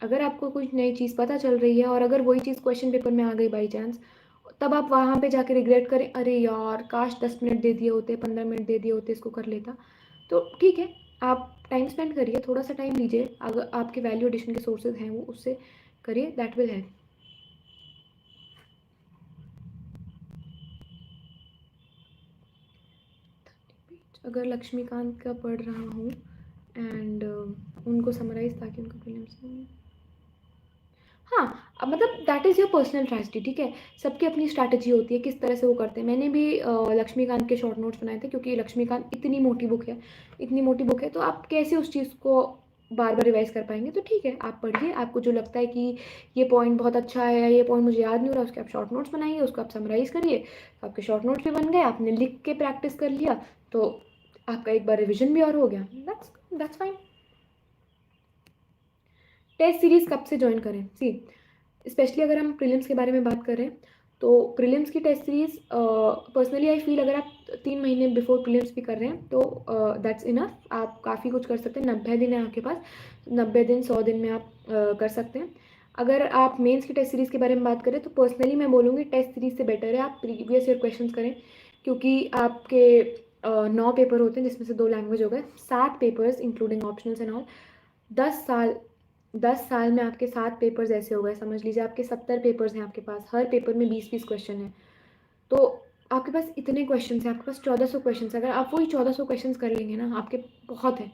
अगर आपको कुछ नई चीज़ पता चल रही है और अगर वही चीज़ क्वेश्चन पेपर में आ गई बाई चांस, तब आप वहाँ पे जाके रिग्रेट करें, अरे यार काश 10 मिनट दे दिए होते, 15 मिनट दे दिए होते, इसको कर लेता। तो ठीक है, आप टाइम स्पेंड करिए, थोड़ा सा टाइम लीजिए, अगर आपके वैल्यू एडिशन के सोर्सेज हैं वो उससे करिए, दैट विल हेल्प। अगर लक्ष्मीकांत का पढ़ रहा हूँ एंड उनको समराइज ताकि उनको प्रीलिम्स में, हाँ, अब मतलब that is your personal tragedy, ठीक है? सबकी अपनी स्ट्रैटेजी होती है, किस तरह से वो करते हैं। मैंने भी लक्ष्मीकांत के शॉर्ट नोट्स बनाए थे क्योंकि लक्ष्मीकांत इतनी मोटी बुक है, इतनी मोटी बुक है, तो आप कैसे उस चीज़ को बार-बार रिवाइज़ कर पाएँगे? तो ठीक है, आप पढ़िए, आपको जो लगता है कि ये पॉइंट बहुत अच्छा है या ये पॉइंट मुझे याद नहीं हो रहा, उसके आप शॉर्ट नोट्स बनाइए, उसको आप समराइज़ करिए, तो आपके शॉर्ट नोट्स भी बन गए, आपने लिख के प्रैक्टिस कर लिया, तो आपका एक बार रिविज़न भी और हो गया। That's fine. टेस्ट सीरीज़ कब से जॉइन करें? सी, स्पेशली अगर हम प्रीलिम्स के बारे में बात करें, तो प्रीलिम्स की test series personally I feel अगर आप 3 महीने बिफोर प्रीलिम्स भी कर रहे हैं तो दैट्स इनफ, आप काफ़ी कुछ कर सकते हैं। 90 दिन है आपके पास, 90 दिन 100 दिन में आप कर सकते हैं। अगर आप मेंस की टेस्ट सीरीज़ के बारे में बात करें तो पर्सनली मैं बोलूँगी टेस्ट सीरीज़ से बेटर है आप प्रीवियस ईयर क्वेश्चंस करें, क्योंकि आपके 9 पेपर होते हैं जिसमें से 2 लैंग्वेज हो गए, 7 papers including optionals and all, 10 साल 10 साल में आपके 7 पेपर्स ऐसे हो गए, समझ लीजिए आपके 70 पेपर्स हैं आपके पास, हर पेपर में 20-20 क्वेश्चन हैं। तो आपके पास इतने क्वेश्चन हैं, आपके पास 1400 क्वेश्चन, अगर आप वही 1400 क्वेश्चन कर लेंगे ना, आपके बहुत हैं।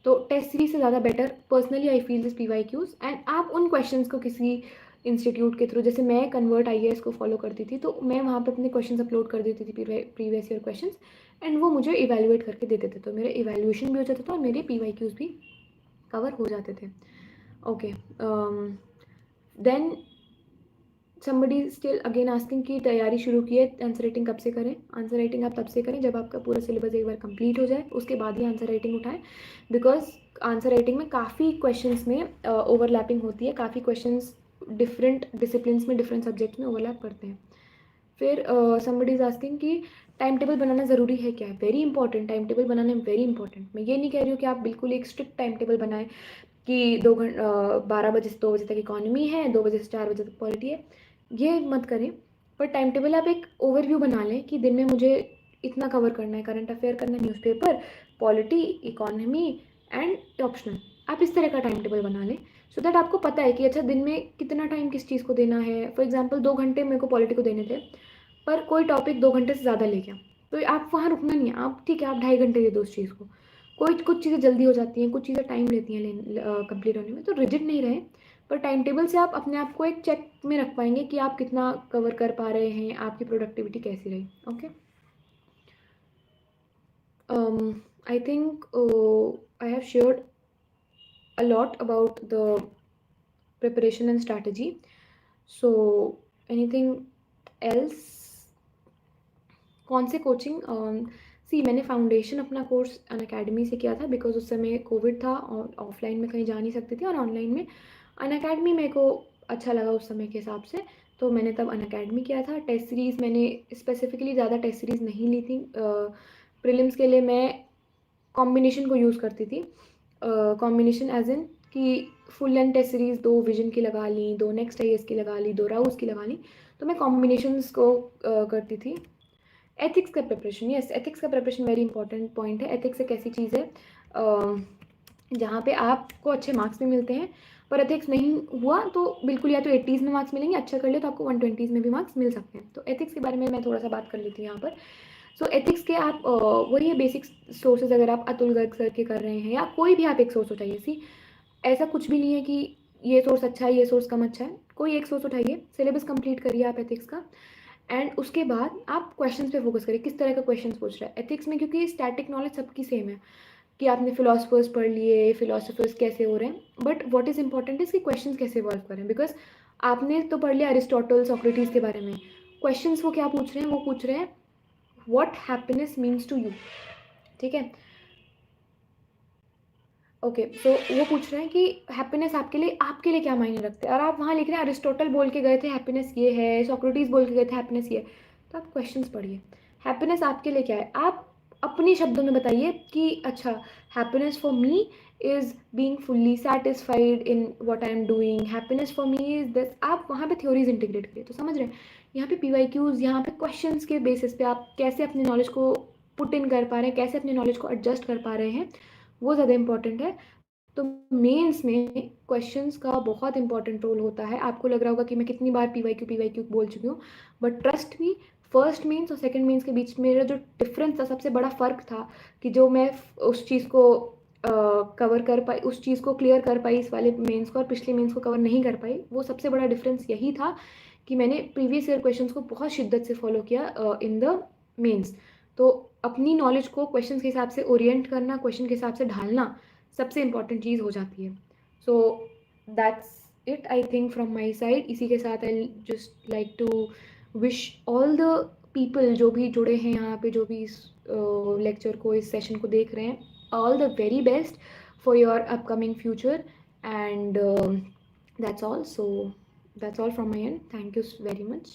तो टेस्ट सीरीज से ज़्यादा better personally I feel this PYQs, and आप उन क्वेश्चंस को किसी इंस्टीट्यूट के थ्रू, जैसे मैं कन्वर्ट IAS को फॉलो करती थी, तो मैं वहाँ पे अपने क्वेश्चंस अपलोड कर देती थी, प्रीवियस ईयर क्वेश्चंस, एंड वो मुझे इवेल्युएट करके देते थे, तो मेरे इवेल्युएशन भी हो जाता था और मेरे PYQs भी कवर हो जाते थे। Okay, then somebody still again asking कि तैयारी शुरू की है, आंसर राइटिंग कब से करें? आंसर राइटिंग आप तब से करें जब आपका पूरा सिलेबस एक बार कंप्लीट हो जाए, उसके बाद ही आंसर राइटिंग उठाएं, बिकॉज आंसर राइटिंग में काफ़ी क्वेश्चंस में ओवरलैपिंग होती है, काफ़ी क्वेश्चंस डिफरेंट डिसिप्लिन्स में, डिफरेंट सब्जेक्ट्स में ओवरलैप करते हैं। फिर समबडी इज़ आस्किंग कि टाइम टेबल बनाना ज़रूरी है क्या? वेरी इंपॉर्टेंट, टाइम टेबल बनाना वेरी इंपॉर्टेंट। मैं ये नहीं कह रही हूँ कि आप बिल्कुल एक स्ट्रिक्ट टाइम टेबल बनाएं कि 12 बजे से 2 बजे तक इकोनॉमी है, 2 बजे से 4 बजे तक पॉलिटी है, ये मत करें। पर टाइम टेबल आप एक ओवरव्यू बना लें कि दिन में मुझे इतना कवर करना है, करंट अफेयर करना है, newspaper, polity, economy and optional. आप इस तरह का टाइम टेबल बना लें सो दैट आपको पता है कि अच्छा दिन में कितना टाइम किस चीज़ को देना है। फॉर एग्जाम्पल 2 घंटे मेरे को पॉलिटी को देने थे, पर कोई टॉपिक 2 घंटे से ज़्यादा ले गया, तो आप वहाँ रुकना नहीं है, आप ठीक है आप 2.5 घंटे दे दो उस चीज़ को। कोई कुछ चीज़ें जल्दी हो जाती हैं, कुछ चीज़ें टाइम लेती हैं कंप्लीट होने में, तो रिजिड नहीं रहें, पर टाइम टेबल से आप अपने आप को एक चेक में रख पाएंगे कि आप कितना कवर कर पा रहे हैं, आपकी प्रोडक्टिविटी कैसी रही। Okay, I think I have shared a lot about the preparation and strategy. So anything else? कौन से कोचिंग? सी, मैंने फाउंडेशन अपना कोर्स अनअकैडमी से किया था, बिकॉज उस समय कोविड था और ऑफलाइन में कहीं जा नहीं सकती थी, और ऑनलाइन में अनअकैडमी मेरे को अच्छा लगा उस समय के हिसाब से, तो मैंने तब अनअकैडमी किया था। टेस्ट सीरीज़ मैंने स्पेसिफिकली ज़्यादा टेस्ट सीरीज़ नहीं ली थी, प्रीलिम्स के लिए मैं कॉम्बिनेशन को यूज़ करती थी। कॉम्बिनेशन एज इन कि full length test series 2 Vision की लगा ली, 2 नेक्स्ट आईएएस की लगा ली, 2 राउस की लगा ली, तो मैं कॉम्बिनेशंस को करती थी। एथिक्स का प्रिपरेशन, यस, एथिक्स का प्रिपरेशन वेरी इंपॉर्टेंट पॉइंट है। एथिक्स एक ऐसी चीज़ है जहाँ पे आपको अच्छे मार्क्स भी मिलते हैं, पर एथिक्स नहीं हुआ तो बिल्कुल या तो 80s में मार्क्स मिलेंगे, अच्छा कर लिया तो आपको 120s में भी मार्क्स मिल सकते हैं। तो एथिक्स के बारे में मैं थोड़ा सा बात कर लेती हूँ यहाँ पर। सो एथिक्स के आप वही है बेसिक सोर्सेज, अगर आप अतुल गर्ग सर के कर रहे हैं या कोई भी आप एक सोर्स उठाइए, सी ऐसा कुछ भी नहीं है कि ये सोर्स अच्छा है, ये सोर्स कम अच्छा है, कोई एक सोर्स उठाइए, सिलेबस कंप्लीट करिए आप एथिक्स का, एंड उसके बाद आप क्वेश्चंस पे फोकस करिए, किस तरह का क्वेश्चंस पूछ रहा है एथिक्स में, क्योंकि स्टैटिक नॉलेज सबकी सेम है कि आपने फिलोसफर्स पढ़ लिए, फिलोसफर्स कैसे हो रहे हैं, but what is important is कि क्वेश्चंस कैसे इवॉल्व करें, बिकॉज आपने तो पढ़ लिया अरिस्टोटल सोक्रेटिस के बारे में, क्वेश्चंस वो क्या पूछ रहे हैं, वो पूछ रहे हैं what happiness means to you, ठीक है, ओके, सो वो पूछ रहे हैं कि हैप्पीनेस आपके लिए क्या मायने रखते हैं, और आप वहाँ लिख रहे हैं अरिस्टोटल बोल के गए थे हैप्पीनेस ये है, सोक्रेटिस बोल के गए थे हैप्पीनेस ये है, तो आप क्वेश्चंस पढ़िए, हैप्पीनेस आपके लिए क्या है, आप अपने शब्दों में बताइए कि अच्छा happiness for me is being fully satisfied in what I am doing, happiness for me is this, आप वहाँ पे थ्योरीज इंटीग्रेट करिए। तो समझ रहे हैं, यहाँ पे PYQs, यहाँ पे क्वेश्चंस के बेसिस पे आप कैसे अपनी नॉलेज को पुट इन कर पा रहे हैं, कैसे अपनी नॉलेज को एडजस्ट कर पा रहे हैं, वो ज़्यादा इंपॉर्टेंट है। तो मेंस में क्वेश्चंस का बहुत इंपॉर्टेंट रोल होता है। आपको लग रहा होगा कि मैं कितनी बार पीवाई क्यू बोल चुकी हूँ, but trust me, first mains और सेकंड मेंस के बीच मेरा जो डिफरेंस था, सबसे बड़ा फ़र्क था कि जो मैं उस चीज़ को कवर कर पाई, उस चीज़ को क्लियर कर पाई इस वाले मेंस को, और पिछले मेंस को कवर नहीं कर पाई, वो सबसे बड़ा डिफरेंस यही था कि मैंने प्रीवियस ईयर क्वेश्चंस को बहुत शिद्दत से फॉलो किया इन द मेंस। तो अपनी नॉलेज को क्वेश्चन के हिसाब से ओरिएंट करना, क्वेश्चन के हिसाब से ढालना सबसे इम्पॉर्टेंट चीज़ हो जाती है। So that's it I think from my side. इसी के साथ I just like to wish all the people जो भी जुड़े हैं यहाँ पे, जो भी इस लेक्चर को, इस सेशन को देख रहे हैं, all the very best for your upcoming future, and that's all. So that's all from my and, thank you very much.